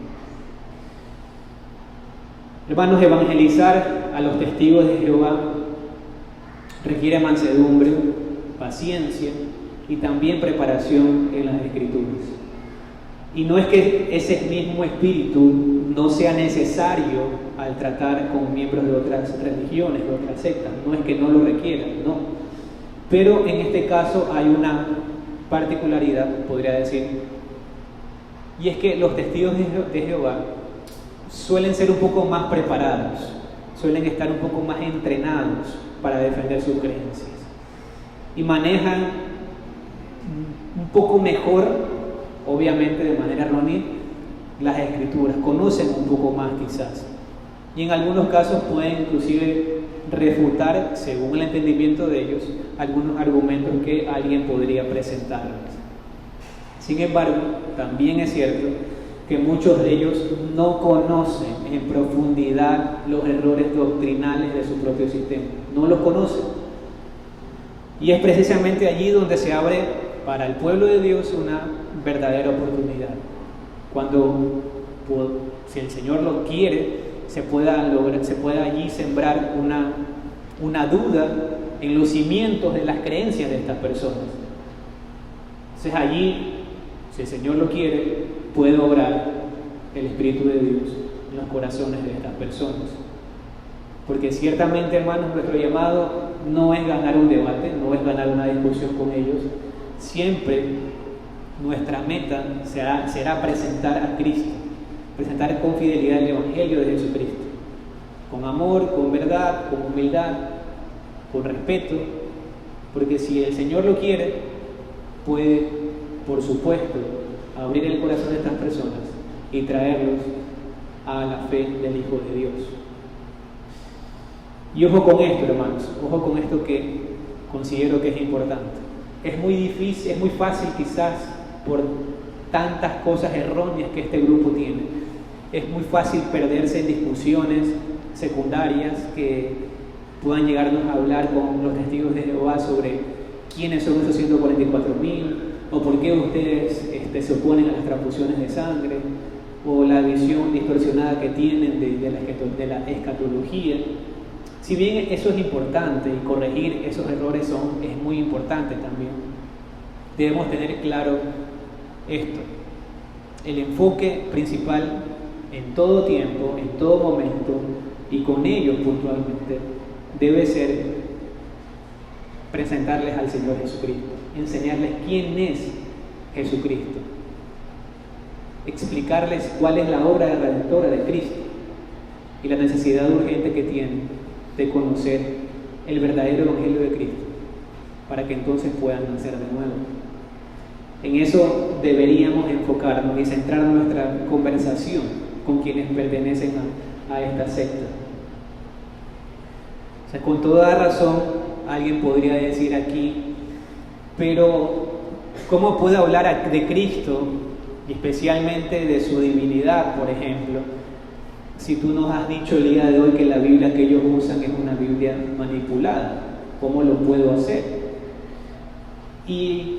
Hermanos, evangelizar a los testigos de Jehová requiere mansedumbre, paciencia y también preparación en las Escrituras. Y no es que ese mismo espíritu no sea necesario al tratar con miembros de otras religiones, de otras sectas. No es que no lo requieran, no. Pero en este caso hay una particularidad, podría decir, y es que los testigos de Jehová suelen ser un poco más preparados, suelen estar un poco más entrenados para defender sus creencias y manejan un poco mejor, obviamente de manera errónea, las Escrituras, conocen un poco más quizás, y en algunos casos pueden inclusive refutar, según el entendimiento de ellos, algunos argumentos que alguien podría presentarles. Sin embargo, también es cierto que muchos de ellos no conocen en profundidad los errores doctrinales de su propio sistema, no los conocen. Y es precisamente allí donde se abre para el pueblo de Dios una verdadera oportunidad. Cuando, si el Señor lo quiere, se pueda allí sembrar una duda en los cimientos de las creencias de estas personas. Entonces allí, si el Señor lo quiere, puede obrar el Espíritu de Dios en los corazones de estas personas. Porque ciertamente, hermanos, nuestro llamado no es ganar un debate, no es ganar una discusión con ellos. Siempre nuestra meta será presentar a Cristo, presentar con fidelidad el Evangelio de Jesucristo, con amor, con verdad, con humildad, con respeto, porque si el Señor lo quiere, puede, por supuesto, abrir el corazón de estas personas y traerlos a la fe del Hijo de Dios. Y ojo con esto, hermanos, ojo con esto, que considero que es importante. Es muy difícil, es muy fácil quizás por tantas cosas erróneas que este grupo tiene. Es muy fácil perderse en discusiones secundarias que puedan llegarnos a hablar con los testigos de Jehová sobre quiénes son esos 144,000, o por qué ustedes se oponen a las transfusiones de sangre, o la visión distorsionada que tienen de la escatología. Si bien eso es importante y corregir esos errores es muy importante también, debemos tener claro esto: el enfoque principal en todo tiempo, en todo momento y con ellos puntualmente debe ser presentarles al Señor Jesucristo, enseñarles quién es Jesucristo, explicarles cuál es la obra redentora de Cristo y la necesidad urgente que tienen de conocer el verdadero Evangelio de Cristo para que entonces puedan nacer de nuevo. En eso deberíamos enfocarnos y centrar nuestra conversación con quienes pertenecen a esta secta. O sea, con toda razón alguien podría decir aquí, pero ¿cómo puedo hablar de Cristo, y especialmente de su divinidad, por ejemplo, si tú nos has dicho el día de hoy que la Biblia que ellos usan es una Biblia manipulada? ¿Cómo lo puedo hacer? Y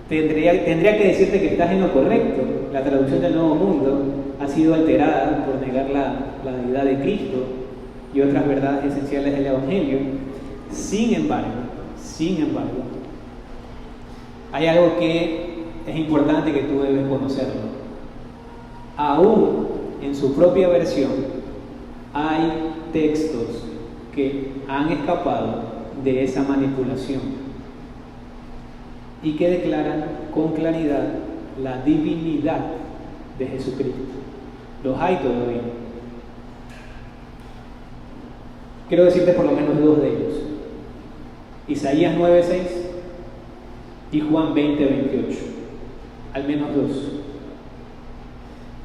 tendría que decirte que estás en lo correcto. La traducción del Nuevo Mundo ha sido alterada por negar la deidad de Cristo y otras verdades esenciales del Evangelio. Sin embargo, hay algo que es importante que tú debes conocerlo. Aún en su propia versión hay textos que han escapado de esa manipulación y que declaran con claridad la divinidad de Jesucristo. Los hay todavía. Quiero decirte por lo menos dos de ellos: Isaías 9:6 y Juan 20:28. Al menos dos.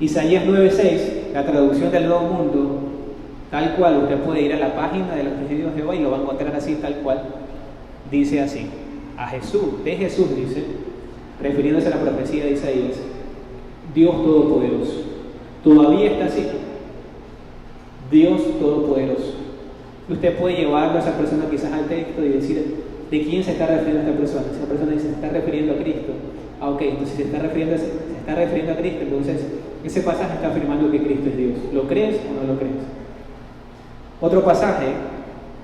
Isaías 9:6, la traducción del Nuevo Mundo, tal cual, usted puede ir a la página de los testigos de Jehová y lo va a encontrar así, tal cual, dice así: de Jesús dice, refiriéndose a la profecía de Isaías, Dios Todopoderoso. Todavía está así, Dios Todopoderoso. Usted puede llevarlo a esa persona quizás al texto y decir, ¿de quién se está refiriendo esta persona? Esa persona dice, se está refiriendo a Cristo. Ok, entonces se está refiriendo a Cristo, entonces ese pasaje está afirmando que Cristo es Dios. ¿Lo crees o no lo crees? Otro pasaje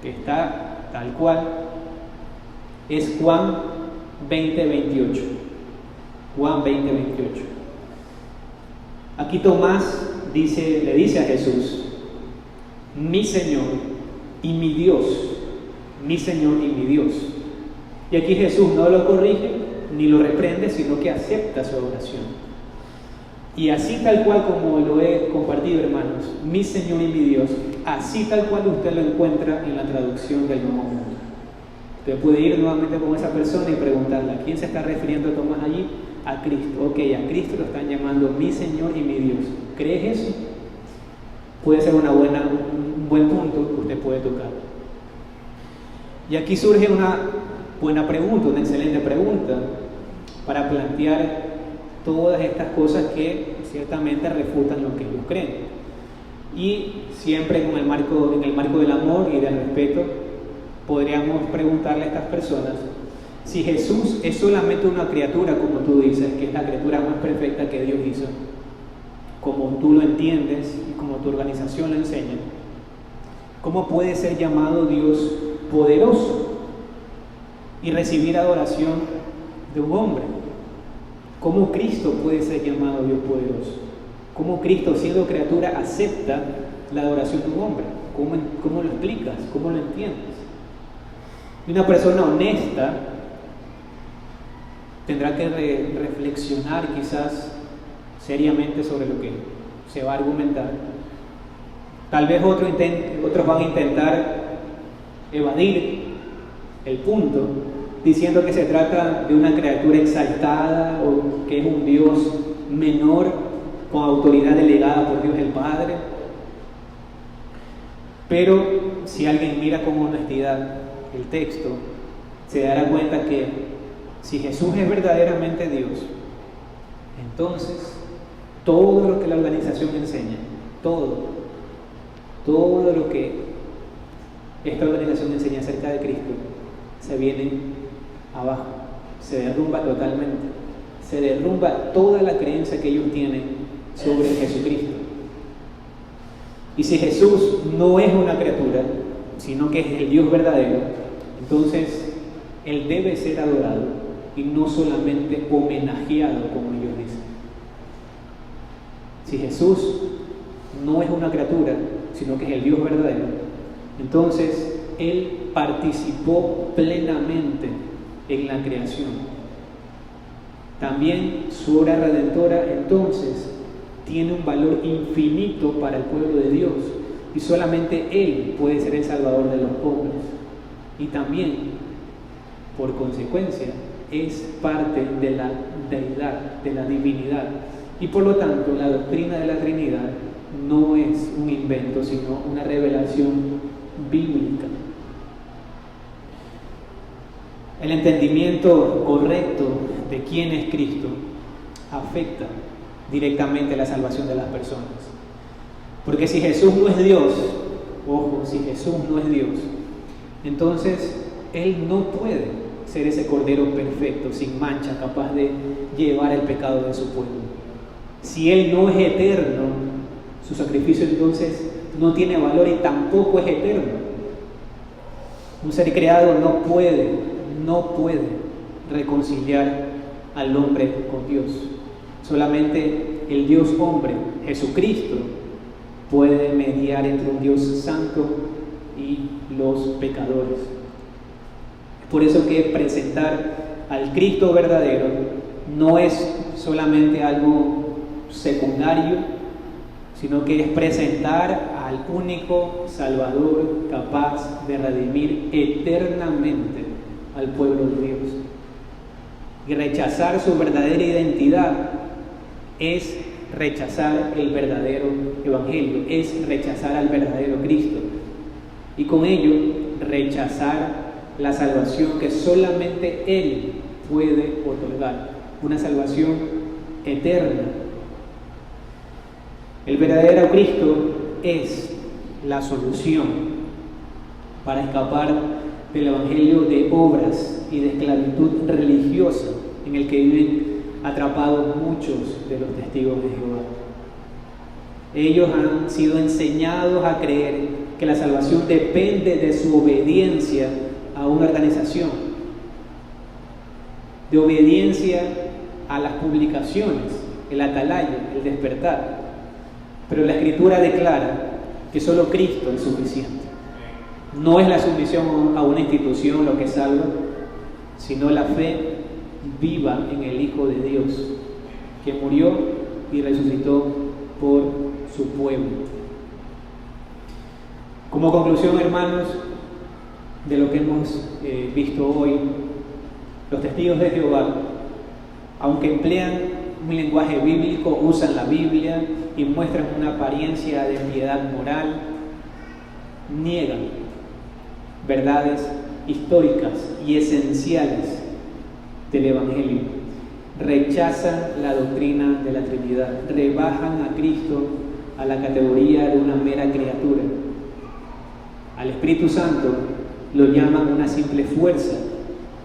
que está tal cual es Juan 20:28. Juan 20:28. Aquí Tomás le dice a Jesús, mi Señor y mi Dios, mi Señor y mi Dios. Y aquí Jesús no lo corrige ni lo reprende, sino que acepta su oración. Y así tal cual como lo he compartido, hermanos, mi Señor y mi Dios, así tal cual usted lo encuentra en la traducción del Nuevo Mundo. Usted puede ir nuevamente con esa persona y preguntarle, ¿a quién se está refiriendo Tomás allí? A Cristo. Ok, a Cristo lo están llamando mi Señor y mi Dios. ¿Crees eso? Puede ser un buen punto que usted puede tocar. Y aquí surge una buena pregunta, una excelente pregunta para plantear todas estas cosas que ciertamente refutan lo que ellos creen. Y siempre en el marco del amor y del respeto, podríamos preguntarle a estas personas si Jesús es solamente una criatura, como tú dices, que es la criatura más perfecta que Dios hizo, como tú lo entiendes y como tu organización lo enseña. ¿Cómo puede ser llamado Dios poderoso y recibir adoración de un hombre? ¿Cómo Cristo puede ser llamado Dios poderoso? ¿Cómo Cristo, siendo criatura, acepta la adoración de un hombre? ¿Cómo lo explicas? ¿Cómo lo entiendes? Y una persona honesta tendrá que reflexionar quizás seriamente sobre lo que se va a argumentar. Tal vez otros van a intentar evadir el punto, diciendo que se trata de una criatura exaltada o que es un Dios menor con autoridad delegada por Dios el Padre. Pero si alguien mira con honestidad el texto, se dará cuenta que si Jesús es verdaderamente Dios, entonces todo lo que la organización enseña, todo lo que esta organización enseña acerca de Cristo, se viene abajo, se derrumba totalmente, se derrumba toda la creencia que ellos tienen sobre Jesucristo. Y si Jesús no es una criatura, sino que es el Dios verdadero, entonces Él debe ser adorado y no solamente homenajeado, como ellos dicen. Si Jesús no es una criatura, sino que es el Dios verdadero, entonces Él participó plenamente en la creación. También su obra redentora entonces tiene un valor infinito para el pueblo de Dios, y solamente Él puede ser el Salvador de los pobres. Y también, por consecuencia, es parte de la deidad, de la divinidad. Y por lo tanto, la doctrina de la Trinidad no es un invento, sino una revelación bíblica. El entendimiento correcto de quién es Cristo afecta directamente la salvación de las personas. Porque si Jesús no es Dios, ojo, si Jesús no es Dios, entonces Él no puede ser ese Cordero perfecto, sin mancha, capaz de llevar el pecado de su pueblo. Si Él no es eterno, su sacrificio entonces no tiene valor y tampoco es eterno. Un ser creado no puede reconciliar al hombre con Dios. Solamente el Dios hombre, Jesucristo, puede mediar entre un Dios santo y los pecadores. Es por eso que presentar al Cristo verdadero no es solamente algo secundario, sino que es presentar al único Salvador capaz de redimir eternamente al pueblo de Dios. Y rechazar su verdadera identidad es rechazar el verdadero Evangelio, es rechazar al verdadero Cristo, y con ello rechazar la salvación que solamente Él puede otorgar, una salvación eterna. El verdadero Cristo es la solución para escapar del evangelio de obras y de esclavitud religiosa en el que viven atrapados muchos de los testigos de Jehová. Ellos han sido enseñados a creer que la salvación depende de su obediencia a una organización, de obediencia a las publicaciones, el atalayo, el despertar. Pero la Escritura declara que solo Cristo es suficiente. No es la sumisión a una institución lo que salva, sino la fe viva en el Hijo de Dios, que murió y resucitó por su pueblo. Como conclusión, hermanos, de lo que hemos visto hoy, los testigos de Jehová, aunque emplean un lenguaje bíblico, usan la Biblia y muestran una apariencia de piedad moral, niegan verdades históricas y esenciales del Evangelio, rechazan la doctrina de la Trinidad, rebajan a Cristo a la categoría de una mera criatura. Al Espíritu Santo lo llaman una simple fuerza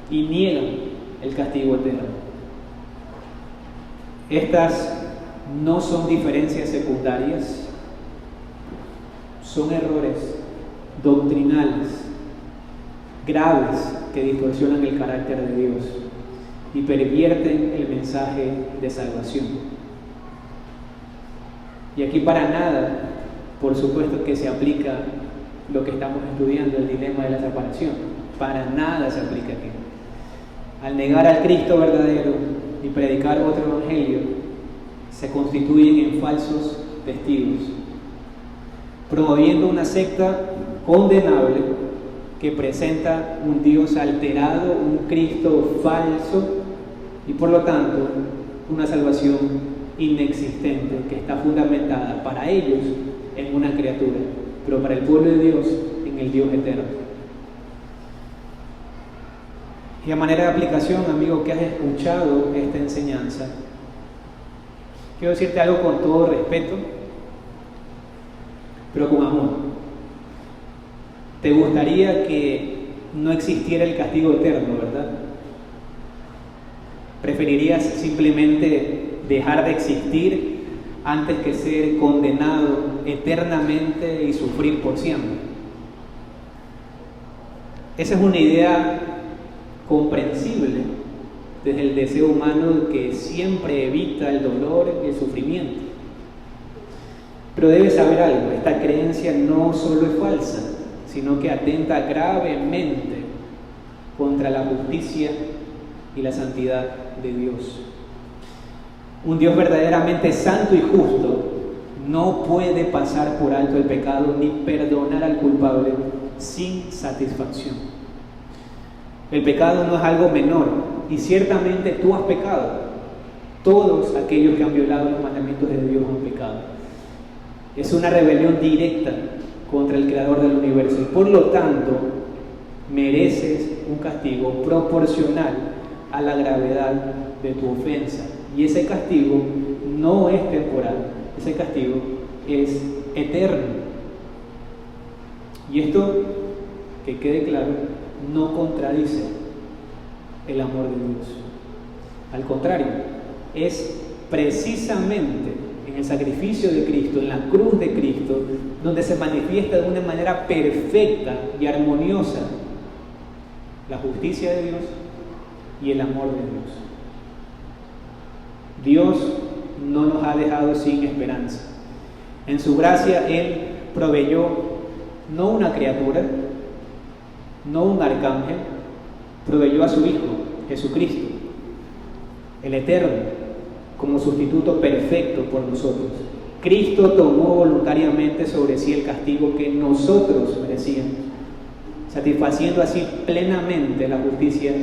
y niegan el castigo eterno. Estas no son diferencias secundarias, son errores doctrinales graves que distorsionan el carácter de Dios y pervierten el mensaje de salvación. Y aquí para nada, por supuesto que se aplica lo que estamos estudiando, el dilema de la separación. Para nada se aplica aquí. Al negar al Cristo verdadero y predicar otro evangelio, se constituyen en falsos testigos, promoviendo una secta condenable que presenta un Dios alterado, un Cristo falso y por lo tanto una salvación inexistente que está fundamentada para ellos en una criatura, pero para el pueblo de Dios en el Dios eterno. Y a manera de aplicación, amigo, que has escuchado esta enseñanza, quiero decirte algo con todo respeto, pero con amor. Te gustaría que no existiera el castigo eterno, ¿verdad? Preferirías simplemente dejar de existir antes que ser condenado eternamente y sufrir por siempre. Esa es una idea comprensible desde el deseo humano que siempre evita el dolor y el sufrimiento. Pero debes saber algo, esta creencia no solo es falsa, sino que atenta gravemente contra la justicia y la santidad de Dios. Un Dios verdaderamente santo y justo no puede pasar por alto el pecado ni perdonar al culpable sin satisfacción. El pecado no es algo menor y ciertamente tú has pecado. Todos aquellos que han violado los mandamientos de Dios han pecado. Es una rebelión directa contra el Creador del universo y por lo tanto mereces un castigo proporcional a la gravedad de tu ofensa. Y ese castigo no es temporal, ese castigo es eterno. Y esto, que quede claro, no contradice el amor de Dios. Al contrario, es precisamente en el sacrificio de Cristo, en la cruz de Cristo, donde se manifiesta de una manera perfecta y armoniosa la justicia de Dios y el amor de Dios. Dios no nos ha dejado sin esperanza. En su gracia Él proveyó no una criatura, no un arcángel, proveyó a su Hijo, Jesucristo, el Eterno, como sustituto perfecto por nosotros. Cristo tomó voluntariamente sobre sí el castigo que nosotros merecíamos, satisfaciendo así plenamente la justicia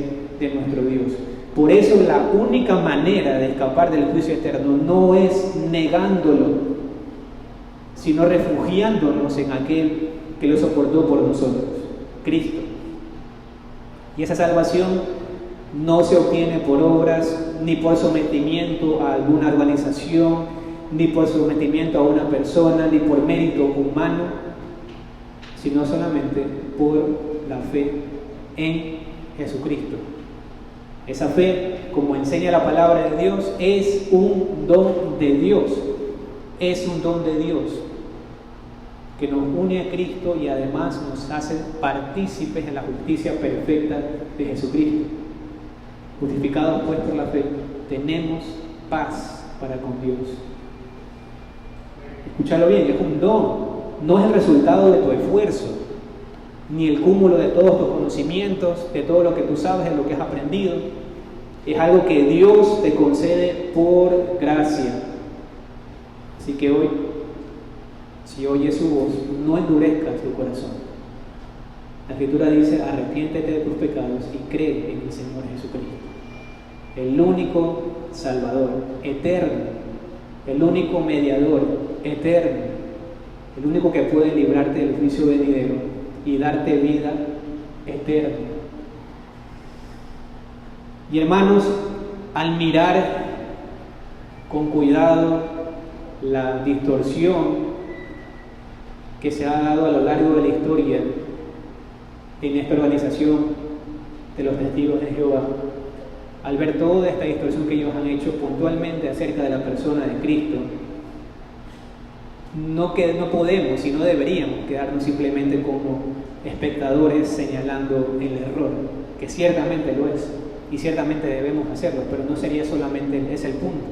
de nuestro Dios. Por eso la única manera de escapar del juicio eterno no es negándolo, sino refugiándonos en aquel que lo soportó por nosotros, Cristo. Y esa salvación no se obtiene por obras, ni por sometimiento a alguna organización, ni por sometimiento a una persona, ni por mérito humano, sino solamente por la fe en Jesucristo. Esa fe, como enseña la palabra de Dios, es un don de Dios. Es un don de Dios que nos une a Cristo y además nos hace partícipes en la justicia perfecta de Jesucristo. Justificados pues por la fe, tenemos paz para con Dios. Escúchalo bien, es un don, no es el resultado de tu esfuerzo, ni el cúmulo de todos tus conocimientos, de todo lo que tú sabes, de lo que has aprendido. Es algo que Dios te concede por gracia. Así que hoy, si oyes su voz, no endurezcas tu corazón. La Escritura dice: arrepiéntete de tus pecados y cree en el Señor Jesucristo, el único Salvador eterno, el único mediador eterno, el único que puede librarte del juicio venidero y darte vida eterna. Y hermanos, al mirar con cuidado la distorsión que se ha dado a lo largo de la historia en esta organización de los testigos de Jehová, al ver toda esta distorsión que ellos han hecho puntualmente acerca de la persona de Cristo, no podemos y no deberíamos quedarnos simplemente como espectadores señalando el error, que ciertamente lo es y ciertamente debemos hacerlo, pero no sería solamente ese el punto.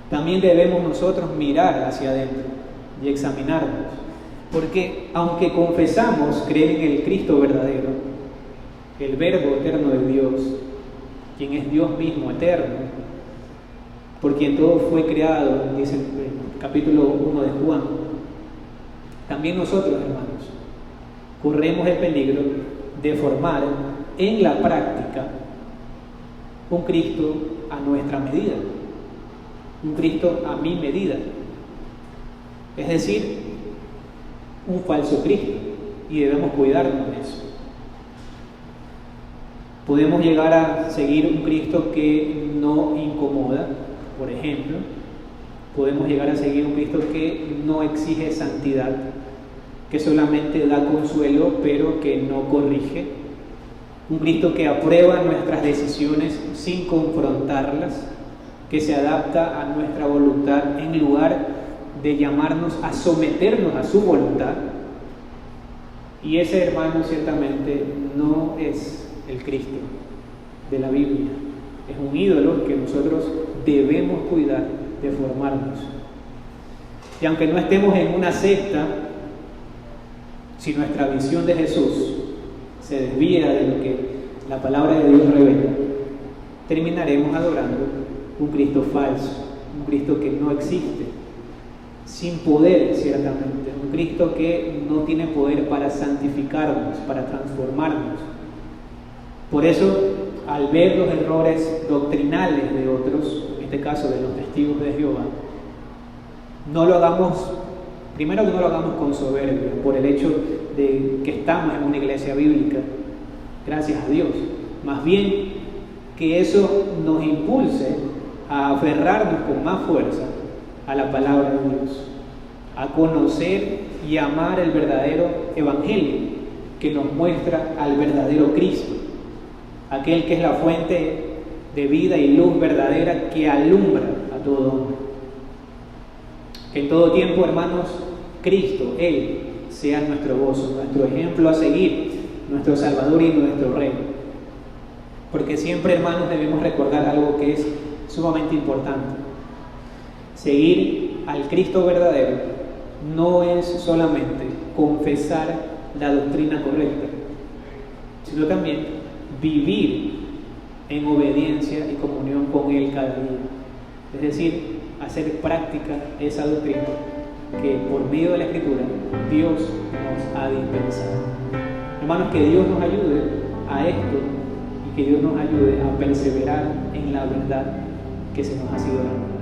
También debemos nosotros mirar hacia adentro y examinarnos, porque aunque confesamos creer en el Cristo verdadero, el Verbo eterno de Dios, quien es Dios mismo eterno, por quien todo fue creado, dice el capítulo 1 de Juan, también nosotros, hermanos, corremos el peligro de formar en la práctica un Cristo a nuestra medida, un Cristo a mi medida, es decir, un falso Cristo, y debemos cuidarnos de eso. Podemos llegar a seguir un Cristo que no incomoda, por ejemplo. Podemos llegar a seguir un Cristo que no exige santidad, que solamente da consuelo, pero que no corrige. Un Cristo que aprueba nuestras decisiones sin confrontarlas, que se adapta a nuestra voluntad en lugar de llamarnos a someternos a su voluntad. Y ese, hermano, ciertamente no es el Cristo de la Biblia. Es un ídolo que nosotros debemos cuidar de formarnos. Y aunque no estemos en una secta, si nuestra visión de Jesús se desvía de lo que la palabra de Dios revela, terminaremos adorando un Cristo falso, un Cristo que no existe, sin poder ciertamente, un Cristo que no tiene poder para santificarnos, para transformarnos. Por eso, al ver los errores doctrinales de otros, en este caso de los testigos de Jehová, no lo hagamos, primero que no lo hagamos con soberbia, por el hecho de que estamos en una iglesia bíblica, gracias a Dios. Más bien que eso nos impulse a aferrarnos con más fuerza a la palabra de Dios, a conocer y amar el verdadero evangelio que nos muestra al verdadero Cristo, aquel que es la fuente de vida y luz verdadera que alumbra a todo hombre. Que en todo tiempo, hermanos, Cristo, Él, sea nuestro gozo, nuestro ejemplo a seguir, nuestro Salvador y nuestro Rey. Porque siempre, hermanos, debemos recordar algo que es sumamente importante. Seguir al Cristo verdadero no es solamente confesar la doctrina correcta, sino también vivir en obediencia y comunión con Él cada día. Es decir, hacer práctica esa doctrina que por medio de la Escritura Dios nos ha dispensado. Hermanos, que Dios nos ayude a esto y que Dios nos ayude a perseverar en la verdad que se nos ha sido dada.